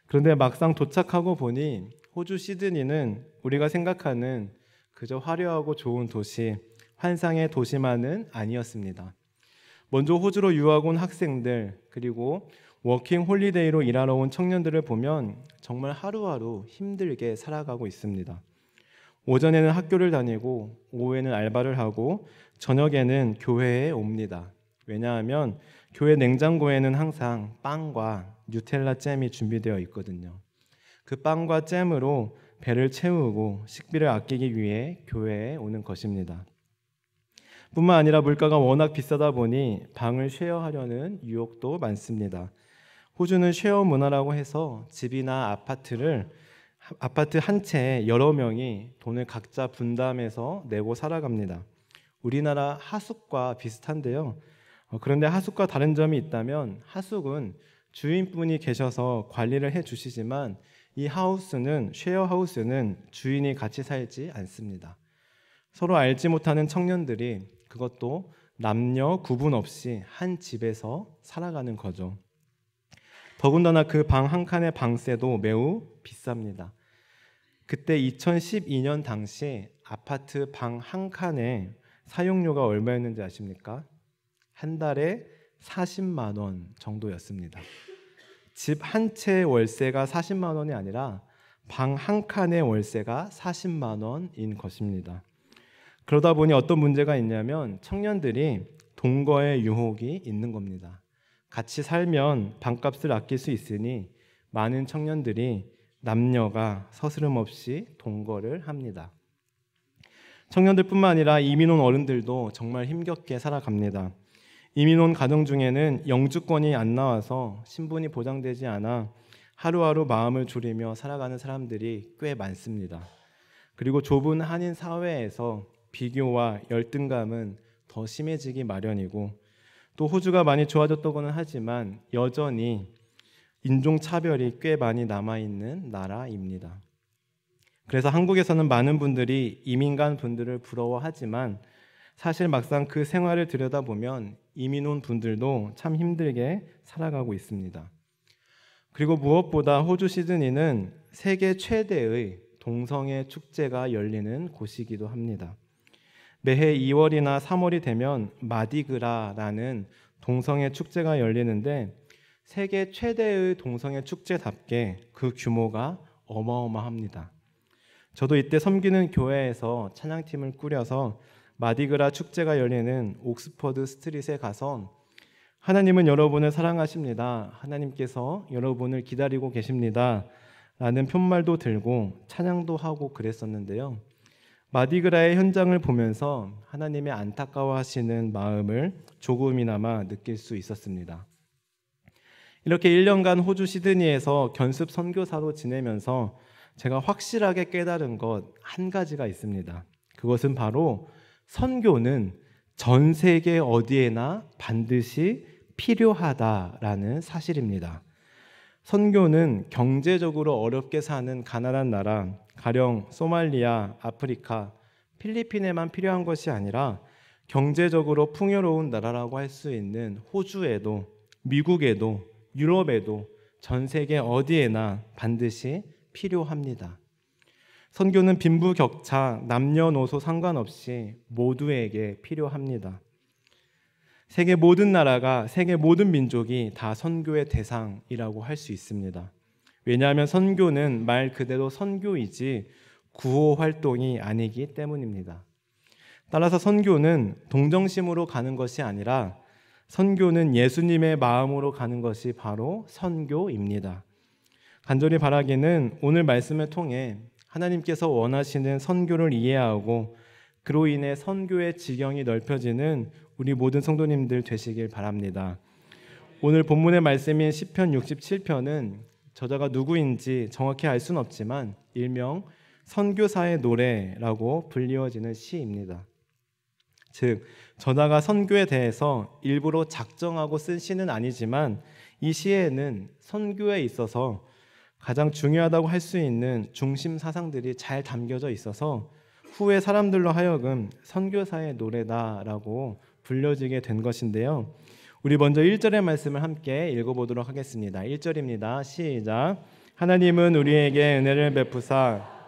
그런데 막상 도착하고 보니 호주 시드니는 우리가 생각하는 그저 화려하고 좋은 도시, 환상의 도시만은 아니었습니다. 먼저 호주로 유학 온 학생들, 그리고 워킹 홀리데이로 일하러 온 청년들을 보면 정말 하루하루 힘들게 살아가고 있습니다. 오전에는 학교를 다니고 오후에는 알바를 하고 저녁에는 교회에 옵니다. 왜냐하면 교회 냉장고에는 항상 빵과 뉴텔라 잼이 준비되어 있거든요. 그 빵과 잼으로 배를 채우고 식비를 아끼기 위해 교회에 오는 것입니다. 뿐만 아니라 물가가 워낙 비싸다 보니 방을 쉐어하려는 유혹도 많습니다. 호주는 쉐어 문화라고 해서 집이나 아파트 한 채에 여러 명이 돈을 각자 분담해서 내고 살아갑니다. 우리나라 하숙과 비슷한데요. 그런데 하숙과 다른 점이 있다면 하숙은 주인분이 계셔서 관리를 해주시지만 이 쉐어 하우스는 주인이 같이 살지 않습니다. 서로 알지 못하는 청년들이 그것도 남녀 구분 없이 한 집에서 살아가는 거죠. 더군다나 그 방 한 칸의 방세도 매우 비쌉니다. 그때 2012년 당시 아파트 방 한 칸의 사용료가 얼마였는지 아십니까? 한 달에 40만 원 정도였습니다. 집 한 채의 월세가 40만 원이 아니라 방 한 칸의 월세가 40만 원인 것입니다. 그러다 보니 어떤 문제가 있냐면 청년들이 동거의 유혹이 있는 겁니다. 같이 살면 방값을 아낄 수 있으니 많은 청년들이 남녀가 서스름없이 동거를 합니다. 청년들뿐만 아니라 이민 온 어른들도 정말 힘겹게 살아갑니다. 이민 온 가정 중에는 영주권이 안 나와서 신분이 보장되지 않아 하루하루 마음을 졸이며 살아가는 사람들이 꽤 많습니다. 그리고 좁은 한인 사회에서 비교와 열등감은 더 심해지기 마련이고 또 호주가 많이 좋아졌다고는 하지만 여전히 인종차별이 꽤 많이 남아있는 나라입니다. 그래서 한국에서는 많은 분들이 이민 간 분들을 부러워하지만 사실 막상 그 생활을 들여다보면 이민 온 분들도 참 힘들게 살아가고 있습니다. 그리고 무엇보다 호주 시드니는 세계 최대의 동성애 축제가 열리는 곳이기도 합니다. 매해 2월이나 3월이 되면 마디그라라는 동성애 축제가 열리는데 세계 최대의 동성애 축제답게 그 규모가 어마어마합니다. 저도 이때 섬기는 교회에서 찬양팀을 꾸려서 마디그라 축제가 열리는 옥스퍼드 스트릿에 가서 하나님은 여러분을 사랑하십니다. 하나님께서 여러분을 기다리고 계십니다. 라는 푯말도 들고 찬양도 하고 그랬었는데요. 마디그라의 현장을 보면서 하나님의 안타까워하시는 마음을 조금이나마 느낄 수 있었습니다. 이렇게 1년간 호주 시드니에서 견습 선교사로 지내면서 제가 확실하게 깨달은 것 한 가지가 있습니다. 그것은 바로 선교는 전 세계 어디에나 반드시 필요하다라는 사실입니다. 선교는 경제적으로 어렵게 사는 가난한 나라, 가령 소말리아, 아프리카, 필리핀에만 필요한 것이 아니라 경제적으로 풍요로운 나라라고 할 수 있는 호주에도, 미국에도, 유럽에도 전 세계 어디에나 반드시 필요합니다. 선교는 빈부격차, 남녀노소 상관없이 모두에게 필요합니다. 세계 모든 나라가, 세계 모든 민족이 다 선교의 대상이라고 할 수 있습니다. 왜냐하면 선교는 말 그대로 선교이지 구호 활동이 아니기 때문입니다. 따라서 선교는 동정심으로 가는 것이 아니라 선교는 예수님의 마음으로 가는 것이 바로 선교입니다. 간절히 바라기는 오늘 말씀을 통해 하나님께서 원하시는 선교를 이해하고 그로 인해 선교의 지경이 넓혀지는 우리 모든 성도님들 되시길 바랍니다. 오늘 본문의 말씀인 시편 67편은 저자가 누구인지 정확히 알 수는 없지만 일명 선교사의 노래라고 불리워지는 시입니다. 즉, 저자가 선교에 대해서 일부러 작정하고 쓴 시는 아니지만 이 시에는 선교에 있어서 가장 중요하다고 할 수 있는 중심 사상들이 잘 담겨져 있어서 후에 사람들로 하여금 선교사의 노래다라고 불려지게 된 것인데요. 우리 먼저 1절의 말씀을 함께 읽어보도록 하겠습니다. 1절입니다. 시작. 하나님은 우리에게 은혜를 베푸사.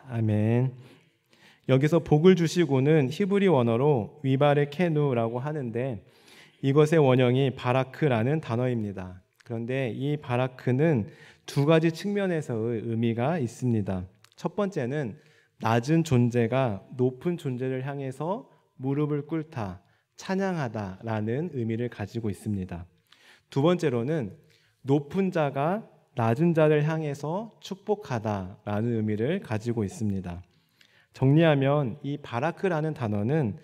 아멘. 여기서 복을 주시고는 히브리 원어로 위바레 케누라고 하는데 이것의 원형이 바라크라는 단어입니다. 그런데 이 바라크는 두 가지 측면에서의 의미가 있습니다. 첫 번째는 낮은 존재가 높은 존재를 향해서 무릎을 꿇다, 찬양하다라는 의미를 가지고 있습니다. 두 번째로는 높은 자가 낮은 자를 향해서 축복하다라는 의미를 가지고 있습니다. 정리하면 이 바라크라는 단어는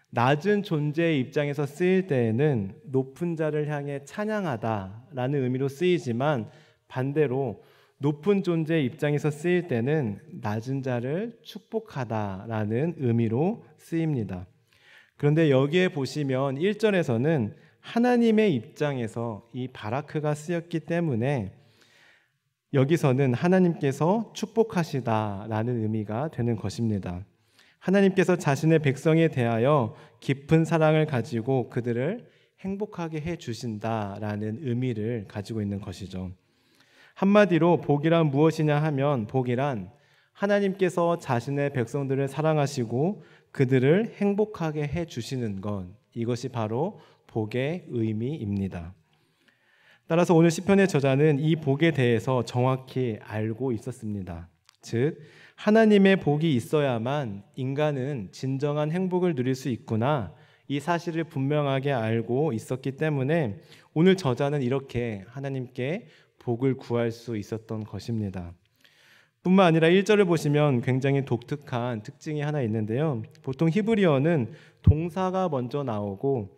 낮은 존재의 입장에서 쓰일 때에는 높은 자를 향해 찬양하다라는 의미로 쓰이지만 반대로 높은 존재의 입장에서 쓰일 때는 낮은 자를 축복하다라는 의미로 쓰입니다. 그런데 여기에 보시면 1절에서는 하나님의 입장에서 이 바라크가 쓰였기 때문에 여기서는 하나님께서 축복하시다라는 의미가 되는 것입니다. 하나님께서 자신의 백성에 대하여 깊은 사랑을 가지고 그들을 행복하게 해주신다라는 의미를 가지고 있는 것이죠. 한마디로 복이란 무엇이냐 하면 복이란 하나님께서 자신의 백성들을 사랑하시고 그들을 행복하게 해주시는 것, 이것이 바로 복의 의미입니다. 따라서 오늘 시편의 저자는 이 복에 대해서 정확히 알고 있었습니다. 즉, 하나님의 복이 있어야만 인간은 진정한 행복을 누릴 수 있구나, 이 사실을 분명하게 알고 있었기 때문에 오늘 저자는 이렇게 하나님께 복을 구할 수 있었던 것입니다. 뿐만 아니라 1절을 보시면 굉장히 독특한 특징이 하나 있는데요. 보통 히브리어는 동사가 먼저 나오고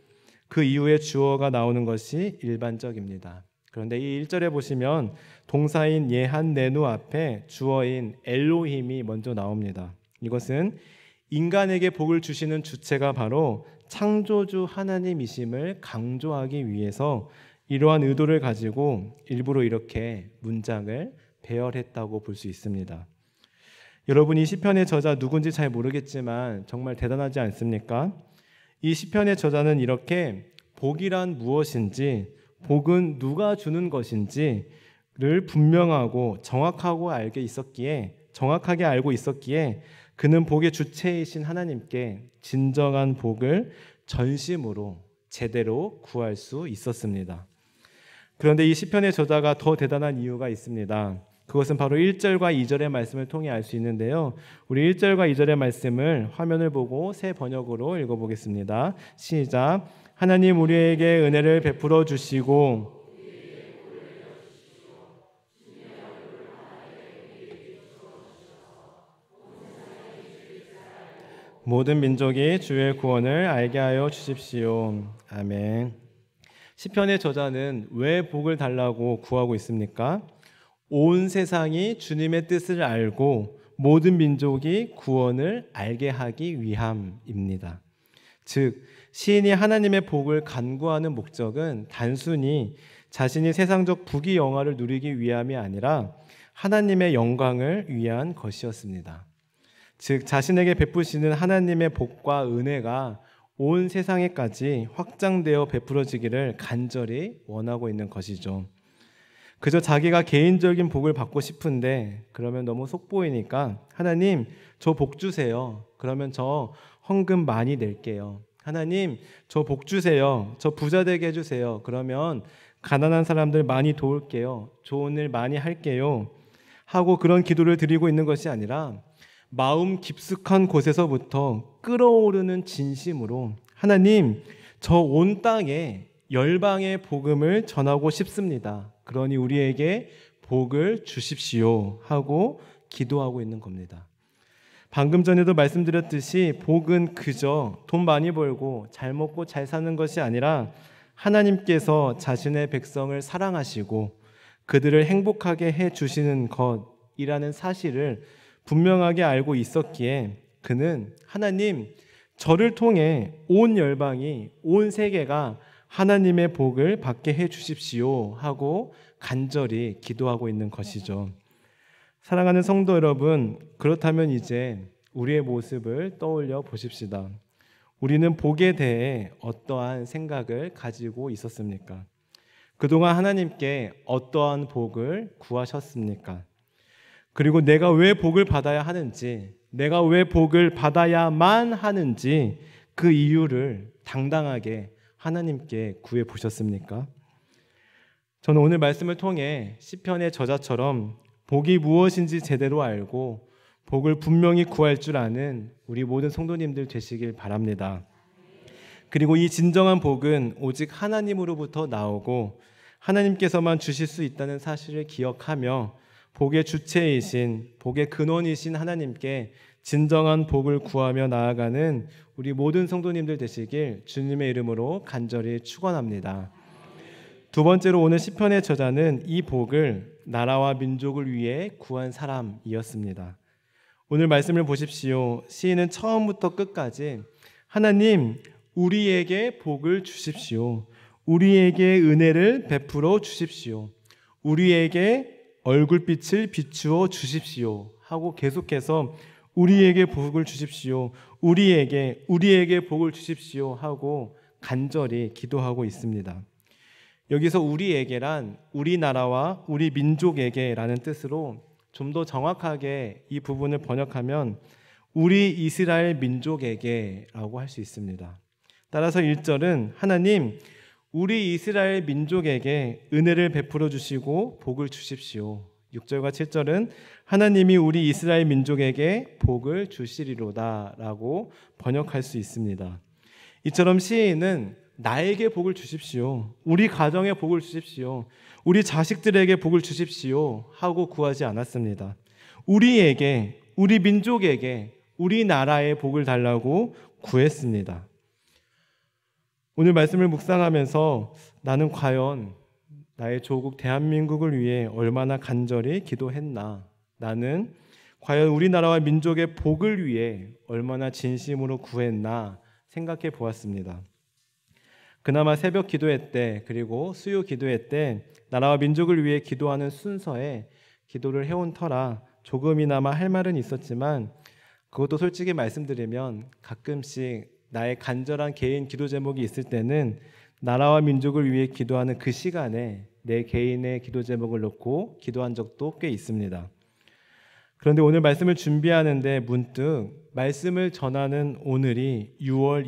그 이후에 주어가 나오는 것이 일반적입니다. 그런데 이 1절에 보시면 동사인 예한네누 앞에 주어인 엘로힘이 먼저 나옵니다. 이것은 인간에게 복을 주시는 주체가 바로 창조주 하나님이심을 강조하기 위해서 이러한 의도를 가지고 일부러 이렇게 문장을 배열했다고 볼 수 있습니다. 여러분, 이 시편의 저자 누군지 잘 모르겠지만 정말 대단하지 않습니까? 이 시편의 저자는 이렇게 복이란 무엇인지, 복은 누가 주는 것인지를 분명하고 정확하게 알고 있었기에 그는 복의 주체이신 하나님께 진정한 복을 전심으로 제대로 구할 수 있었습니다. 그런데 이 시편의 저자가 더 대단한 이유가 있습니다. 그것은 바로 1절과 2절의 말씀을 통해 알 수 있는데요. 우리 1절과 2절의 말씀을 화면을 보고 새 번역으로 읽어보겠습니다. 시작. 하나님 우리에게 은혜를 베풀어 주시고 모든 민족이 주의 구원을 알게 하여 주십시오. 아멘. 시편의 저자는 왜 복을 달라고 구하고 있습니까? 온 세상이 주님의 뜻을 알고 모든 민족이 구원을 알게 하기 위함입니다. 즉, 시인이 하나님의 복을 간구하는 목적은 단순히 자신이 세상적 부귀영화를 누리기 위함이 아니라 하나님의 영광을 위한 것이었습니다. 즉, 자신에게 베푸시는 하나님의 복과 은혜가 온 세상에까지 확장되어 베풀어지기를 간절히 원하고 있는 것이죠. 그저 자기가 개인적인 복을 받고 싶은데 그러면 너무 속보이니까 하나님, 저 복 주세요. 그러면 저 헌금 많이 낼게요. 하나님, 저 복 주세요. 저 부자 되게 해주세요. 그러면 가난한 사람들 많이 도울게요. 좋은 일 많이 할게요. 하고 그런 기도를 드리고 있는 것이 아니라 마음 깊숙한 곳에서부터 끓어오르는 진심으로 하나님, 저 온 땅에 열방의 복음을 전하고 싶습니다. 그러니 우리에게 복을 주십시오 하고 기도하고 있는 겁니다. 방금 전에도 말씀드렸듯이 복은 그저 돈 많이 벌고 잘 먹고 잘 사는 것이 아니라 하나님께서 자신의 백성을 사랑하시고 그들을 행복하게 해주시는 것이라는 사실을 분명하게 알고 있었기에 그는 하나님, 저를 통해 온 열방이, 온 세계가 하나님의 복을 받게 해주십시오 하고 간절히 기도하고 있는 것이죠. 사랑하는 성도 여러분, 그렇다면 이제 우리의 모습을 떠올려 보십시다. 우리는 복에 대해 어떠한 생각을 가지고 있었습니까? 그동안 하나님께 어떠한 복을 구하셨습니까? 그리고 내가 왜 복을 받아야 하는지, 내가 왜 복을 받아야만 하는지 그 이유를 당당하게 하나님께 구해 보셨습니까? 저는 오늘 말씀을 통해 시편의 저자처럼 복이 무엇인지 제대로 알고 복을 분명히 구할 줄 아는 우리 모든 성도님들 되시길 바랍니다. 그리고 이 진정한 복은 오직 하나님으로부터 나오고 하나님께서만 주실 수 있다는 사실을 기억하며 복의 주체이신, 복의 근원이신 하나님께 진정한 복을 구하며 나아가는 우리 모든 성도님들 되시길 주님의 이름으로 간절히 축원합니다. 두 번째로 오늘 시편의 저자는 이 복을 나라와 민족을 위해 구한 사람이었습니다. 오늘 말씀을 보십시오. 시인은 처음부터 끝까지 하나님, 우리에게 복을 주십시오. 우리에게 은혜를 베풀어 주십시오. 우리에게 얼굴빛을 비추어 주십시오 하고 계속해서 우리에게 복을 주십시오. 우리에게 복을 주십시오 하고 간절히 기도하고 있습니다. 여기서 우리에게란 우리나라와 우리 민족에게라는 뜻으로 좀 더 정확하게 이 부분을 번역하면 우리 이스라엘 민족에게라고 할 수 있습니다. 따라서 1절은 하나님, 우리 이스라엘 민족에게 은혜를 베풀어 주시고 복을 주십시오. 6절과 7절은 하나님이 우리 이스라엘 민족에게 복을 주시리로다 라고 번역할 수 있습니다. 이처럼 시인은 나에게 복을 주십시오. 우리 가정에 복을 주십시오. 우리 자식들에게 복을 주십시오 하고 구하지 않았습니다. 우리에게, 우리 민족에게, 우리나라에 복을 달라고 구했습니다. 오늘 말씀을 묵상하면서 나는 과연 나의 조국 대한민국을 위해 얼마나 간절히 기도했나? 나는 과연 우리나라와 민족의 복을 위해 얼마나 진심으로 구했나 생각해 보았습니다. 그나마 새벽 기도회 때 그리고 수요 기도회 때 나라와 민족을 위해 기도하는 순서에 기도를 해온 터라 조금이나마 할 말은 있었지만 그것도 솔직히 말씀드리면 가끔씩 나의 간절한 개인 기도 제목이 있을 때는 나라와 민족을 위해 기도하는 그 시간에 내 개인의 기도 제목을 놓고 기도한 적도 꽤 있습니다. 그런데 오늘 말씀을 준비하는데 문득 말씀을 전하는 오늘이 6월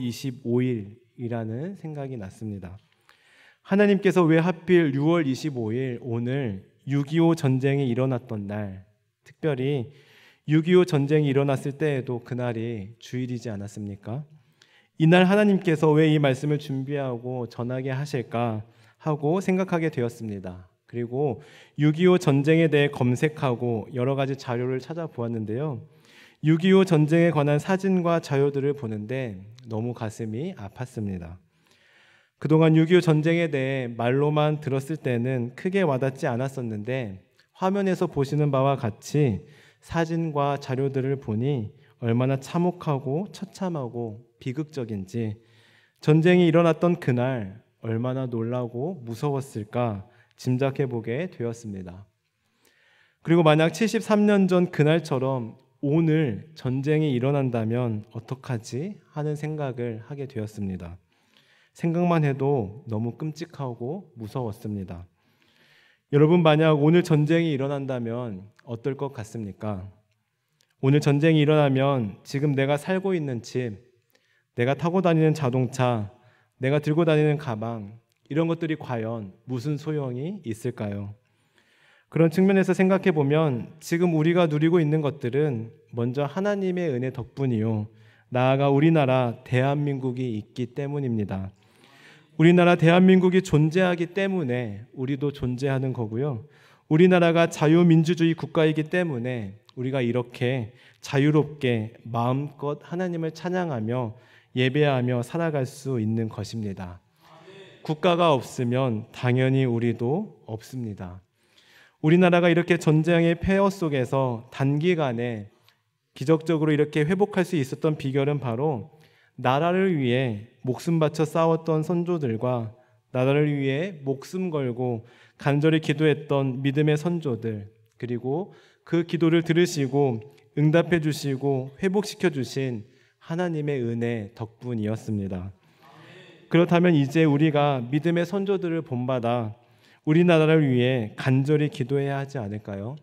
25일이라는 생각이 났습니다. 하나님께서 왜 하필 6월 25일 오늘 6.25 전쟁이 일어났던 날, 특별히 6.25 전쟁이 일어났을 때에도 그날이 주일이지 않았습니까? 이날 하나님께서 왜 이 말씀을 준비하고 전하게 하실까 하고 생각하게 되었습니다. 그리고 6.25 전쟁에 대해 검색하고 여러 가지 자료를 찾아보았는데요. 6.25 전쟁에 관한 사진과 자료들을 보는데 너무 가슴이 아팠습니다. 그동안 6.25 전쟁에 대해 말로만 들었을 때는 크게 와닿지 않았었는데 화면에서 보시는 바와 같이 사진과 자료들을 보니 얼마나 참혹하고 처참하고 비극적인지, 전쟁이 일어났던 그날 얼마나 놀라고 무서웠을까 짐작해 보게 되었습니다. 그리고 만약 73년 전 그날처럼 오늘 전쟁이 일어난다면 어떡하지 하는 생각을 하게 되었습니다. 생각만 해도 너무 끔찍하고 무서웠습니다. 여러분, 만약 오늘 전쟁이 일어난다면 어떨 것 같습니까? 오늘 전쟁이 일어나면 지금 내가 살고 있는 집, 내가 타고 다니는 자동차, 내가 들고 다니는 가방, 이런 것들이 과연 무슨 소용이 있을까요? 그런 측면에서 생각해 보면 지금 우리가 누리고 있는 것들은 먼저 하나님의 은혜 덕분이요, 나아가 우리나라 대한민국이 있기 때문입니다. 우리나라 대한민국이 존재하기 때문에 우리도 존재하는 거고요. 우리나라가 자유민주주의 국가이기 때문에 우리가 이렇게 자유롭게 마음껏 하나님을 찬양하며 예배하며 살아갈 수 있는 것입니다. 국가가 없으면 당연히 우리도 없습니다. 우리나라가 이렇게 전쟁의 폐허 속에서 단기간에 기적적으로 이렇게 회복할 수 있었던 비결은 바로 나라를 위해 목숨 바쳐 싸웠던 선조들과 나라를 위해 목숨 걸고 간절히 기도했던 믿음의 선조들, 그리고 그 기도를 들으시고 응답해 주시고 회복시켜 주신 하나님의 은혜 덕분이었습니다. 그렇다면 이제 우리가 믿음의 선조들을 본받아 우리나라를 위해 간절히 기도해야 하지 않을까요?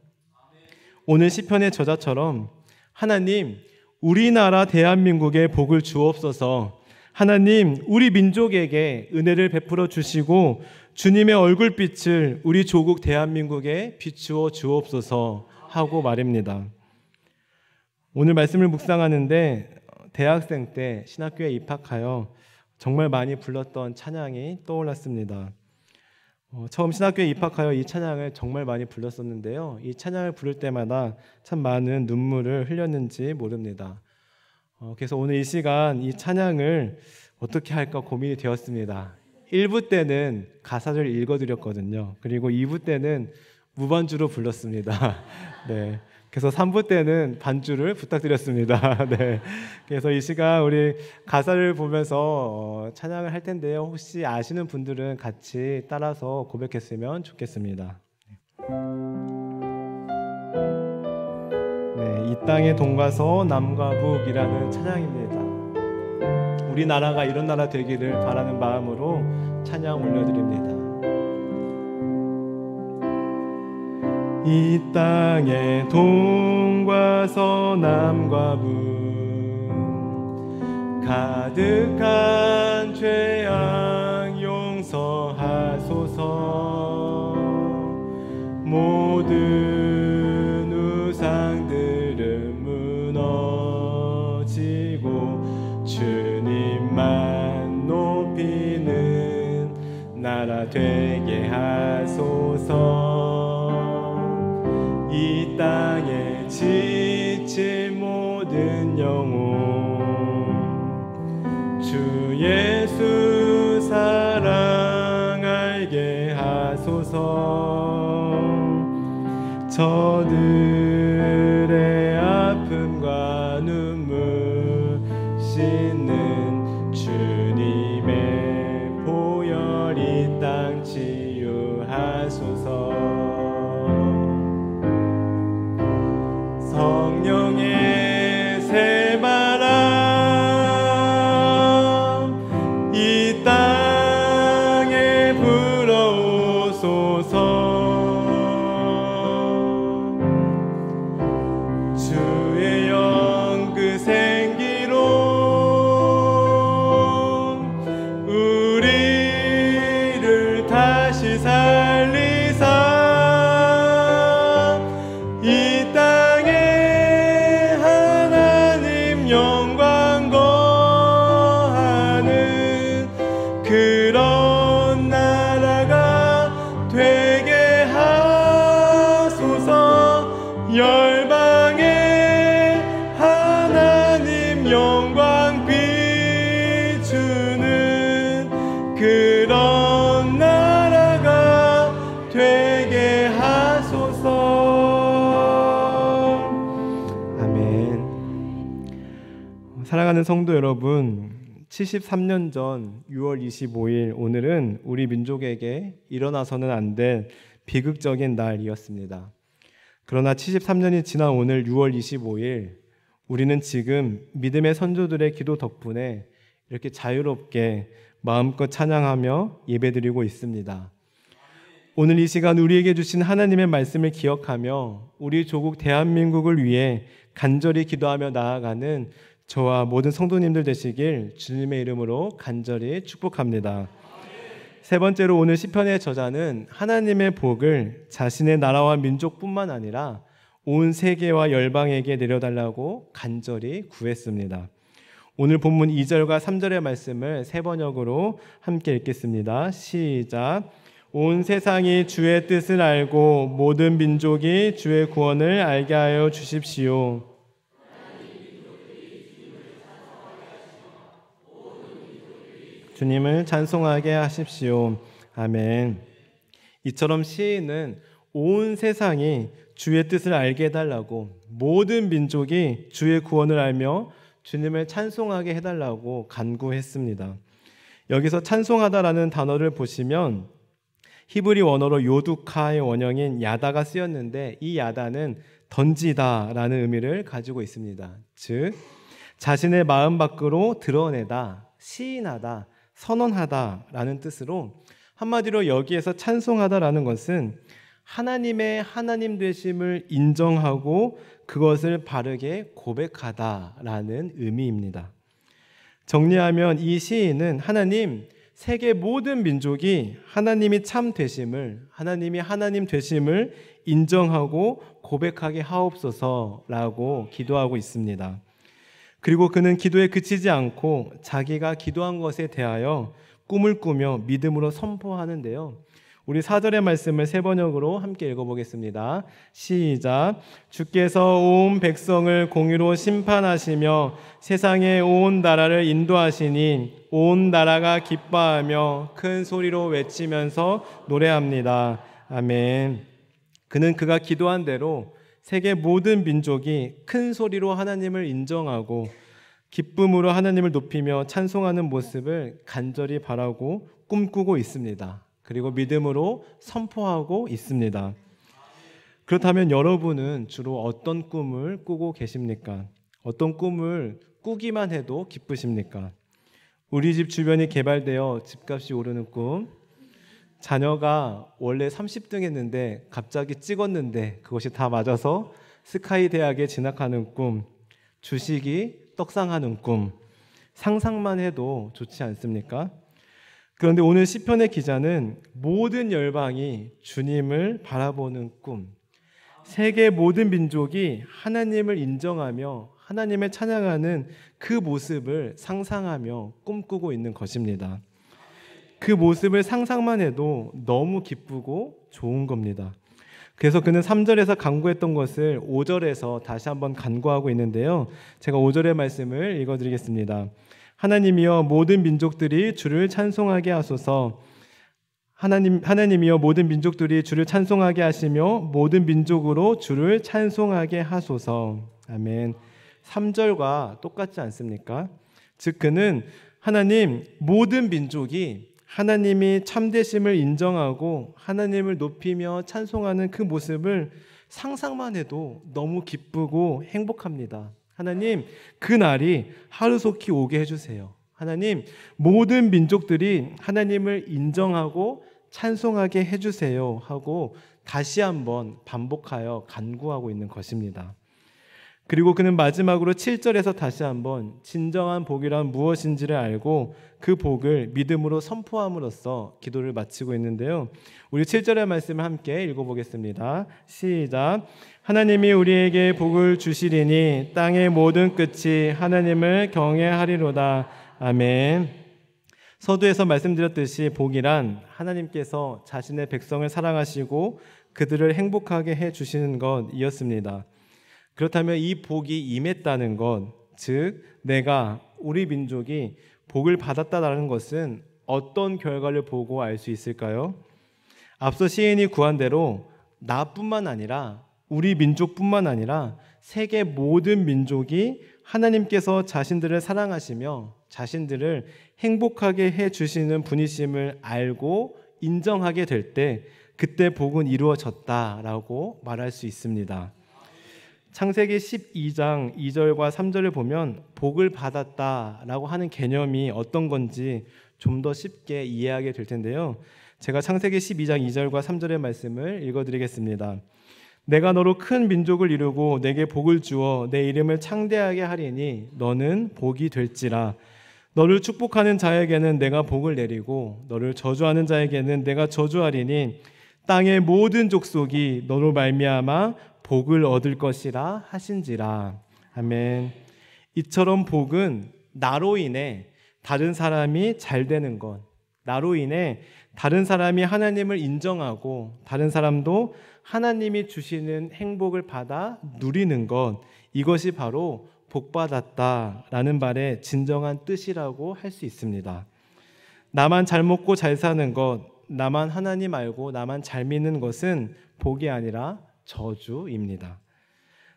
오늘 시편의 저자처럼 하나님, 우리나라 대한민국에 복을 주옵소서, 하나님, 우리 민족에게 은혜를 베풀어 주시고 주님의 얼굴빛을 우리 조국 대한민국에 비추어 주옵소서 하고 말입니다. 오늘 말씀을 묵상하는데 대학생 때 신학교에 입학하여 정말 많이 불렀던 찬양이 떠올랐습니다. 처음 신학교에 입학하여 이 찬양을 정말 많이 불렀었는데요. 이 찬양을 부를 때마다 참 많은 눈물을 흘렸는지 모릅니다. 그래서 오늘 이 시간 이 찬양을 어떻게 할까 고민이 되었습니다. 1부 때는 가사를 읽어드렸거든요. 그리고 2부 때는 무반주로 불렀습니다. 네. 그래서 3부 때는 반주를 부탁드렸습니다. 네. 그래서 이 시간 우리 가사를 보면서 찬양을 할 텐데요. 혹시 아시는 분들은 같이 따라서 고백했으면 좋겠습니다. 네, 이 땅의 동가서 남과 북이라는 찬양입니다. 우리나라가 이런 나라 되기를 바라는 마음으로 찬양 올려드립니다. 이 땅의 동과 서남과 북 가득한 죄악 용서하소서. 모든 우상들은 무너지고 주님만 높이는 나라 되게 하소서. 이 땅에 지친 모든 영혼 주 예수 사랑 알게 하소서. 저들의 아픔과 눈물 씻는 주님의 보혈 이 땅 치유하소서. 성령의 새바람 이 땅에 불어오소서. 우리에게 하소서. 아멘. 사랑하는 성도 여러분, 73년 전 6월 25일 오늘은 우리 민족에게 일어나서는 안 될 비극적인 날이었습니다. 그러나 73년이 지난 오늘 6월 25일 우리는 지금 믿음의 선조들의 기도 덕분에 이렇게 자유롭게 마음껏 찬양하며 예배드리고 있습니다. 오늘 이 시간 우리에게 주신 하나님의 말씀을 기억하며 우리 조국 대한민국을 위해 간절히 기도하며 나아가는 저와 모든 성도님들 되시길 주님의 이름으로 간절히 축복합니다. 세 번째로 오늘 시편의 저자는 하나님의 복을 자신의 나라와 민족뿐만 아니라 온 세계와 열방에게 내려달라고 간절히 구했습니다. 오늘 본문 2절과 3절의 말씀을 세 번역으로 함께 읽겠습니다. 시작. 온 세상이 주의 뜻을 알고 모든 민족이 주의 구원을 알게 하여 주십시오. 주님을 찬송하게 하십시오. 아멘. 이처럼 시인은 온 세상이 주의 뜻을 알게 해달라고, 모든 민족이 주의 구원을 알며 주님을 찬송하게 해달라고 간구했습니다. 여기서 찬송하다라는 단어를 보시면 히브리 원어로 요두카의 원형인 야다가 쓰였는데, 이 야다는 던지다라는 의미를 가지고 있습니다. 즉 자신의 마음 밖으로 드러내다, 시인하다, 선언하다라는 뜻으로, 한마디로 여기에서 찬송하다라는 것은 하나님의 하나님 되심을 인정하고 그것을 바르게 고백하다라는 의미입니다. 정리하면 이 시인은 하나님, 세계 모든 민족이 하나님이 참 되심을, 하나님이 하나님 되심을 인정하고 고백하게 하옵소서라고 기도하고 있습니다. 그리고 그는 기도에 그치지 않고 자기가 기도한 것에 대하여 꿈을 꾸며 믿음으로 선포하는데요. 우리 4절의 말씀을 세 번역으로 함께 읽어보겠습니다. 시작. 주께서 온 백성을 공의로 심판하시며 세상의 온 나라를 인도하시니 온 나라가 기뻐하며 큰 소리로 외치면서 노래합니다. 아멘. 그는 그가 기도한 대로 세계 모든 민족이 큰 소리로 하나님을 인정하고 기쁨으로 하나님을 높이며 찬송하는 모습을 간절히 바라고 꿈꾸고 있습니다. 그리고 믿음으로 선포하고 있습니다. 그렇다면 여러분은 주로 어떤 꿈을 꾸고 계십니까? 어떤 꿈을 꾸기만 해도 기쁘십니까? 우리 집 주변이 개발되어 집값이 오르는 꿈, 자녀가 원래 30등 했는데 갑자기 찍었는데 그것이 다 맞아서 스카이 대학에 진학하는 꿈, 주식이 떡상하는 꿈, 상상만 해도 좋지 않습니까? 그런데 오늘 시편의 기자는 모든 열방이 주님을 바라보는 꿈, 세계 모든 민족이 하나님을 인정하며 하나님을 찬양하는 그 모습을 상상하며 꿈꾸고 있는 것입니다. 그 모습을 상상만 해도 너무 기쁘고 좋은 겁니다. 그래서 그는 3절에서 간구했던 것을 5절에서 다시 한번 간구하고 있는데요. 제가 5절의 말씀을 읽어드리겠습니다. 하나님이여 모든 민족들이 주를 찬송하게 하소서. 하나님이여 모든 민족들이 주를 찬송하게 하시며 모든 민족으로 주를 찬송하게 하소서. 아멘. 3절과 똑같지 않습니까? 즉 그는 하나님, 모든 민족이 하나님이 참되심을 인정하고 하나님을 높이며 찬송하는 그 모습을 상상만 해도 너무 기쁘고 행복합니다. 하나님, 그 날이 하루속히 오게 해주세요. 하나님, 모든 민족들이 하나님을 인정하고 찬송하게 해주세요 하고 다시 한번 반복하여 간구하고 있는 것입니다. 그리고 그는 마지막으로 7절에서 다시 한번 진정한 복이란 무엇인지를 알고 그 복을 믿음으로 선포함으로써 기도를 마치고 있는데요. 우리 7절의 말씀을 함께 읽어보겠습니다. 시작. 하나님이 우리에게 복을 주시리니 땅의 모든 끝이 하나님을 경외하리로다. 아멘. 서두에서 말씀드렸듯이 복이란 하나님께서 자신의 백성을 사랑하시고 그들을 행복하게 해주시는 것이었습니다. 그렇다면 이 복이 임했다는 것, 즉 내가, 우리 민족이 복을 받았다는 것은 어떤 결과를 보고 알 수 있을까요? 앞서 시인이 구한 대로 나뿐만 아니라 우리 민족뿐만 아니라 세계 모든 민족이 하나님께서 자신들을 사랑하시며 자신들을 행복하게 해주시는 분이심을 알고 인정하게 될 때 그때 복은 이루어졌다라고 말할 수 있습니다. 창세기 12장 2절과 3절을 보면 복을 받았다라고 하는 개념이 어떤 건지 좀 더 쉽게 이해하게 될 텐데요. 제가 창세기 12장 2절과 3절의 말씀을 읽어드리겠습니다. 내가 너로 큰 민족을 이루고 내게 복을 주어 내 이름을 창대하게 하리니 너는 복이 될지라. 너를 축복하는 자에게는 내가 복을 내리고 너를 저주하는 자에게는 내가 저주하리니 땅의 모든 족속이 너로 말미암아 복을 얻을 것이라 하신지라. 아멘. 이처럼 복은 나로 인해 다른 사람이 잘 되는 것, 나로 인해 다른 사람이 하나님을 인정하고 다른 사람도 하나님이 주시는 행복을 받아 누리는 것, 이것이 바로 복받았다라는 말의 진정한 뜻이라고 할 수 있습니다. 나만 잘 먹고 잘 사는 것, 나만 하나님 알고 나만 잘 믿는 것은 복이 아니라 저주입니다.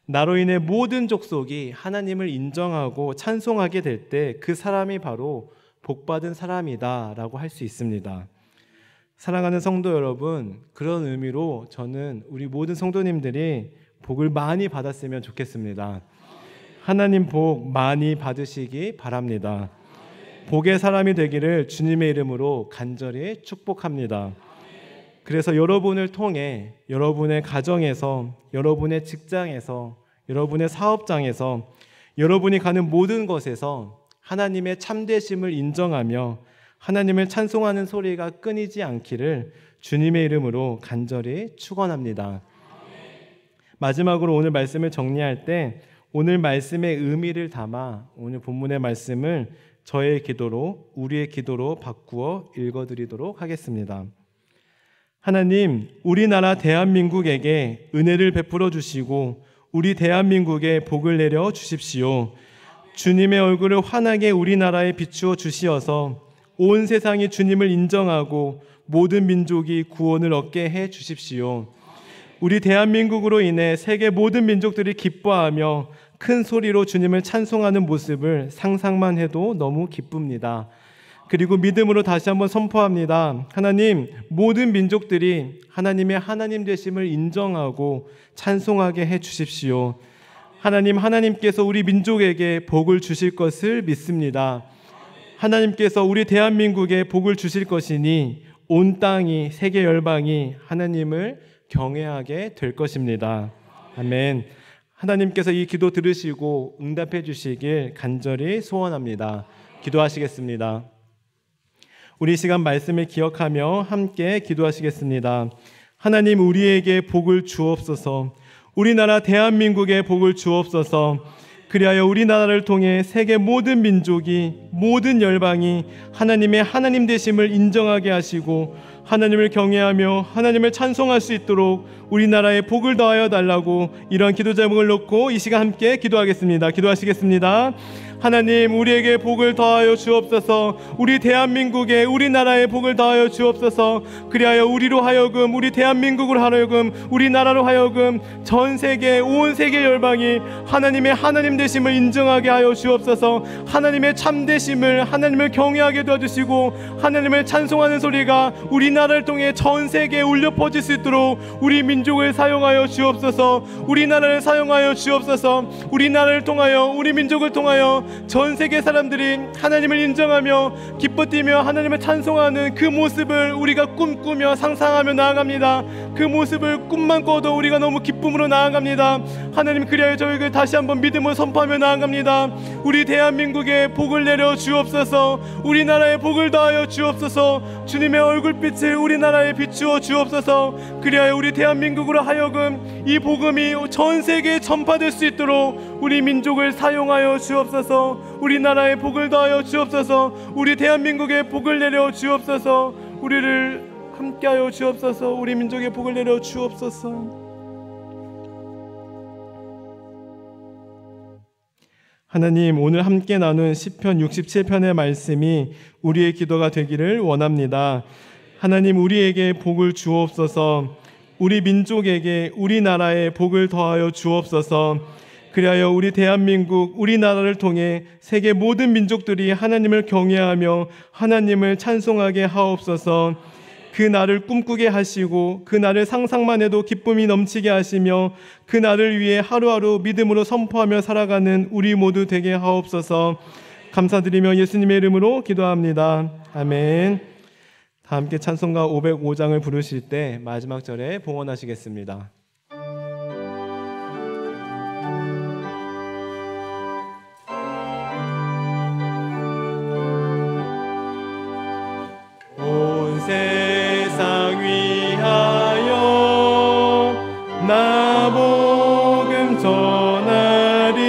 나로 인해 모든 족속이 하나님을 인정하고 찬송하게 될 때 그 사람이 바로 복받은 사람이다라고 할 수 있습니다. 사랑하는 성도 여러분, 그런 의미로 저는 우리 모든 성도님들이 복을 많이 받았으면 좋겠습니다. 하나님 복 많이 받으시기 바랍니다. 복의 사람이 되기를 주님의 이름으로 간절히 축복합니다. 그래서 여러분을 통해 여러분의 가정에서, 여러분의 직장에서, 여러분의 사업장에서, 여러분이 가는 모든 것에서 하나님의 참되심을 인정하며 하나님을 찬송하는 소리가 끊이지 않기를 주님의 이름으로 간절히 축원합니다. 마지막으로 오늘 말씀을 정리할 때 오늘 말씀의 의미를 담아 오늘 본문의 말씀을 저의 기도로, 우리의 기도로 바꾸어 읽어드리도록 하겠습니다. 하나님, 우리나라 대한민국에게 은혜를 베풀어 주시고 우리 대한민국에 복을 내려 주십시오. 주님의 얼굴을 환하게 우리나라에 비추어 주시어서 온 세상이 주님을 인정하고 모든 민족이 구원을 얻게 해 주십시오. 우리 대한민국으로 인해 세계 모든 민족들이 기뻐하며 큰 소리로 주님을 찬송하는 모습을 상상만 해도 너무 기쁩니다. 그리고 믿음으로 다시 한번 선포합니다. 하나님, 모든 민족들이 하나님의 하나님 되심을 인정하고 찬송하게 해 주십시오. 하나님, 하나님께서 우리 민족에게 복을 주실 것을 믿습니다. 하나님께서 우리 대한민국에 복을 주실 것이니 온 땅이, 세계 열방이 하나님을 경외하게 될 것입니다. 아멘. 하나님께서 이 기도 들으시고 응답해 주시길 간절히 소원합니다. 기도하시겠습니다. 우리 시간 말씀을 기억하며 함께 기도하시겠습니다. 하나님, 우리에게 복을 주옵소서. 우리나라 대한민국에 복을 주옵소서. 그리하여 우리나라를 통해 세계 모든 민족이, 모든 열방이 하나님의 하나님 되심을 인정하게 하시고 하나님을 경외하며 하나님을 찬송할 수 있도록 우리나라에 복을 더하여 달라고 이러한 기도 제목을 놓고 이 시간 함께 기도하겠습니다. 기도하시겠습니다. 하나님, 우리에게 복을 더하여 주옵소서. 우리 대한민국에, 우리나라에 복을 더하여 주옵소서. 그리하여 우리로 하여금, 우리 대한민국으로 하여금, 우리나라로 하여금 전 세계, 온 세계 열방이 하나님의 하나님 되심을 인정하게 하여 주옵소서. 하나님의 참되심을, 하나님을 경외하게 도와주시고 하나님을 찬송하는 소리가 우리나라를 통해 전 세계에 울려 퍼질 수 있도록 우리 민족을 사용하여 주옵소서. 우리나라를 사용하여 주옵소서. 우리나라를 통하여, 우리 민족을 통하여 전 세계 사람들이 하나님을 인정하며 기뻐 뛰며 하나님을 찬송하는 그 모습을 우리가 꿈꾸며 상상하며 나아갑니다. 그 모습을 꿈만 꿔도 우리가 너무 기쁨으로 나아갑니다. 하나님, 그리하여 저희를 다시 한번 믿음으로 선포하며 나아갑니다. 우리 대한민국에 복을 내려 주옵소서. 우리나라에 복을 더하여 주옵소서. 주님의 얼굴빛을 우리나라에 비추어 주옵소서. 그리하여 우리 대한민국으로 하여금 이 복음이 전 세계에 전파될 수 있도록 우리 민족을 사용하여 주옵소서. 우리나라에 복을 더하여 주옵소서. 우리 대한민국에 복을 내려 주옵소서. 우리를 함께하여 주옵소서. 우리 민족에 복을 내려 주옵소서. 하나님, 오늘 함께 나눈 시편 67편의 말씀이 우리의 기도가 되기를 원합니다. 하나님 우리에게 복을 주옵소서. 우리 민족에게 우리나라에 복을 더하여 주옵소서. 그리하여 우리 대한민국 우리나라를 통해 세계 모든 민족들이 하나님을 경외하며 하나님을 찬송하게 하옵소서. 그 날을 꿈꾸게 하시고 그 날을 상상만 해도 기쁨이 넘치게 하시며 그 날을 위해 하루하루 믿음으로 선포하며 살아가는 우리 모두 되게 하옵소서. 감사드리며 예수님의 이름으로 기도합니다. 아멘. 다 함께 찬송가 505장을 부르실 때 마지막 절에 봉헌하시겠습니다. 온 세상 위하여 나 복음 전하리.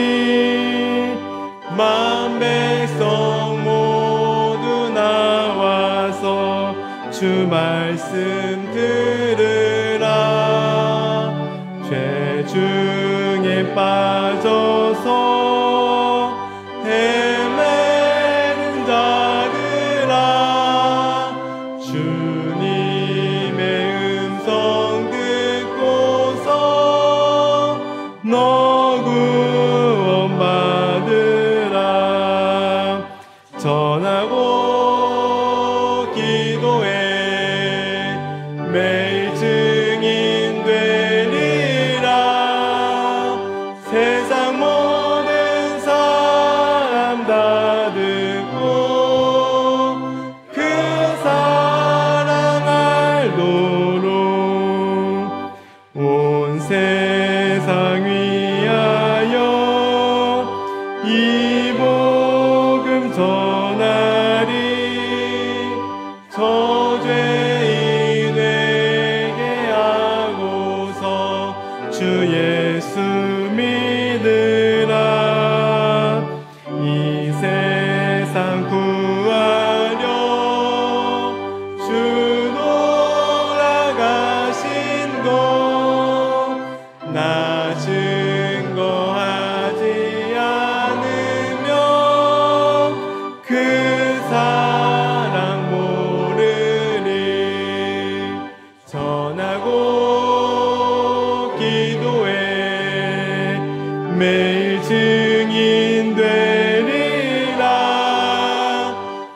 만 백성 모두 나와서 주 말씀 들으라. 죄 중에 빠져서 헤매는 자들아, 주님의 음성 듣고서 너 구원받으라. 전하고 기도해 매일 증인 되리라. 세상 모든 사람 다 듣고 그 사랑 알도록 온 세상 위하여 이 복음 전하리. 저죄인에게 하고서 주 예수 믿으라. 이 세상 구하려 주 돌아가신 것 나 증거하지 않으면 그 사랑 모르리. 전하고 기도해 매일 증인 되리라.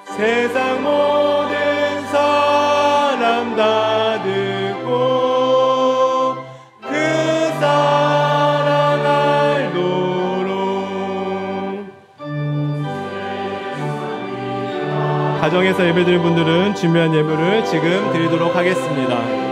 세상 모든 사람 다 듣고 그 사랑 알도록. 가정에서 예배드릴 분들은 준비한 예물을 지금 드리도록 하겠습니다.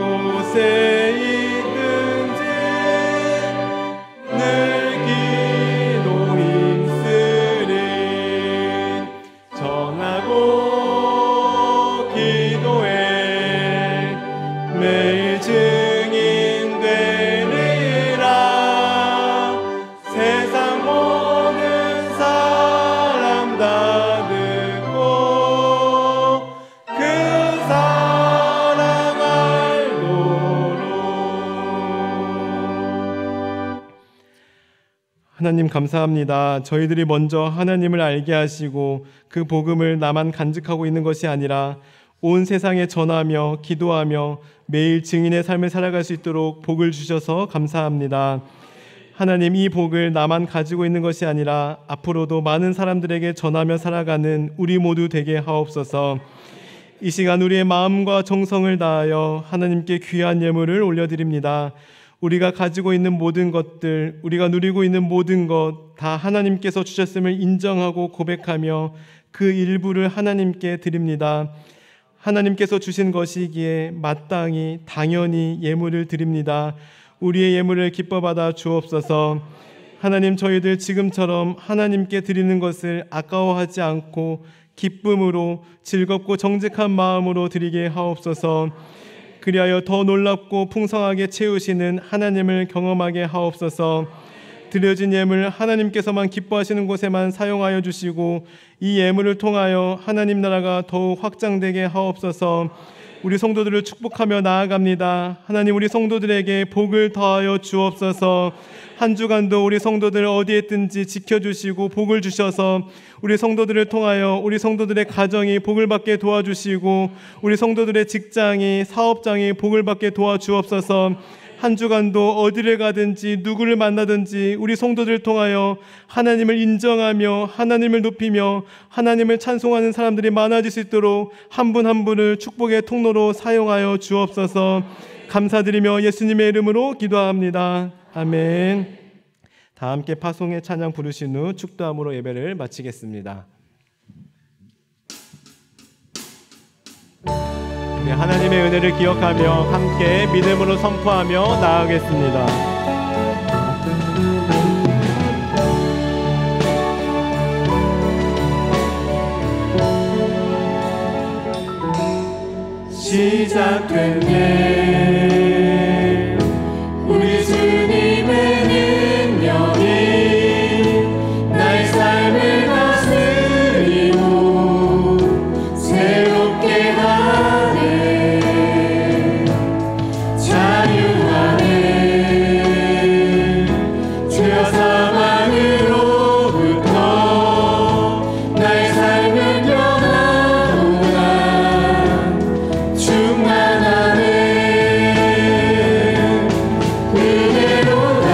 곳에 있든지 늘 기도 힘쓰리. 전하고 기도해 매일 증인 되리라. 세상 모든 사람 다 듣고 그 사랑 하나님 감사합니다. 저희들이 먼저 하나님을 알게 하시고 그 복음을 나만 간직하고 있는 것이 아니라 온 세상에 전하며 기도하며 매일 증인의 삶을 살아갈 수 있도록 복을 주셔서 감사합니다. 하나님, 이 복을 나만 가지고 있는 것이 아니라 앞으로도 많은 사람들에게 전하며 살아가는 우리 모두 되게 하옵소서. 이 시간 우리의 마음과 정성을 다하여 하나님께 귀한 예물을 올려드립니다. 우리가 가지고 있는 모든 것들, 우리가 누리고 있는 모든 것 다 하나님께서 주셨음을 인정하고 고백하며 그 일부를 하나님께 드립니다. 하나님께서 주신 것이기에 마땅히 당연히 예물을 드립니다. 우리의 예물을 기뻐 받아 주옵소서. 하나님, 저희들 지금처럼 하나님께 드리는 것을 아까워하지 않고 기쁨으로 즐겁고 정직한 마음으로 드리게 하옵소서. 그리하여 더 놀랍고 풍성하게 채우시는 하나님을 경험하게 하옵소서. 드려진 예물 하나님께서만 기뻐하시는 곳에만 사용하여 주시고 이 예물을 통하여 하나님 나라가 더욱 확장되게 하옵소서. 우리 성도들을 축복하며 나아갑니다. 하나님, 우리 성도들에게 복을 더하여 주옵소서. 한 주간도 우리 성도들 어디에 있든지 지켜주시고 복을 주셔서 우리 성도들을 통하여 우리 성도들의 가정이 복을 받게 도와주시고 우리 성도들의 직장이, 사업장이 복을 받게 도와주옵소서. 한 주간도 어디를 가든지 누구를 만나든지 우리 성도들을 통하여 하나님을 인정하며 하나님을 높이며 하나님을 찬송하는 사람들이 많아질 수 있도록 한 분 한 분을 축복의 통로로 사용하여 주옵소서. 감사드리며 예수님의 이름으로 기도합니다. 아멘. 다 함께 파송의 찬양 부르신 후 축도함으로 예배를 마치겠습니다. 네, 하나님의 은혜를 기억하며 함께 믿음으로 선포하며 나아가겠습니다. 시작됐네. 우리 주님의 능력이 나의 삶을 다스리고 새롭게 하네. 자유하네. 죄와 사망으로부터 나의 삶을 변화구나. 충만하네. 그대로다.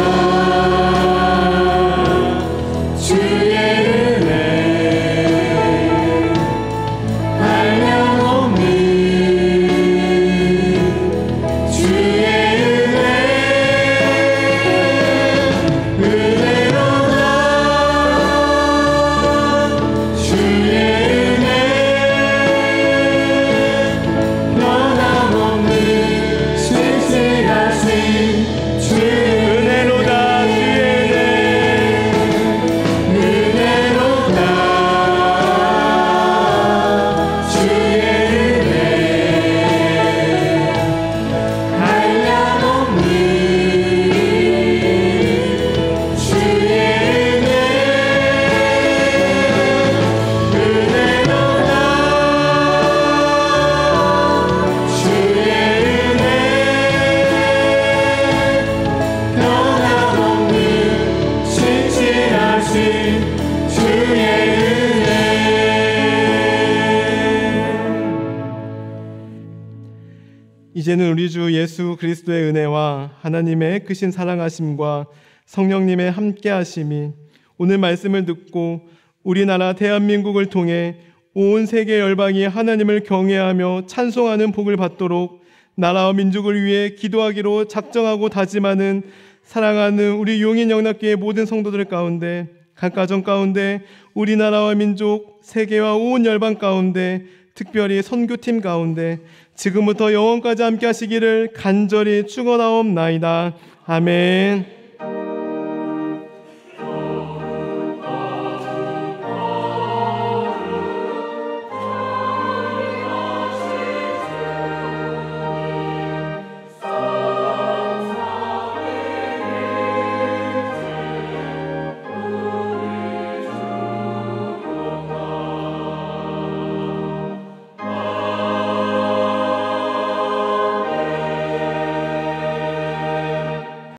주의 은혜 한량없는 주의 은혜 그대로다. 주의 은혜 변함없는 신실하신 주의 은혜로다. 주의 은혜 은혜로다. 주의 은혜 한량없는 주의 은혜 은혜로다. 주의 은혜 변함없는 신실하신 주의 은혜. 이제는 우리 주 예수 그리스도의 은혜와 하나님의 크신 사랑하심과 성령님의 함께하심이 오늘 말씀을 듣고 우리나라 대한민국을 통해 온 세계 열방이 하나님을 경외하며 찬송하는 복을 받도록 나라와 민족을 위해 기도하기로 작정하고 다짐하는 사랑하는 우리 용인영락교회 모든 성도들 가운데, 각 가정 가운데, 우리나라와 민족, 세계와 온 열방 가운데, 특별히 선교팀 가운데 지금부터 영원까지 함께 하시기를 간절히 축원하옵나이다. 아멘.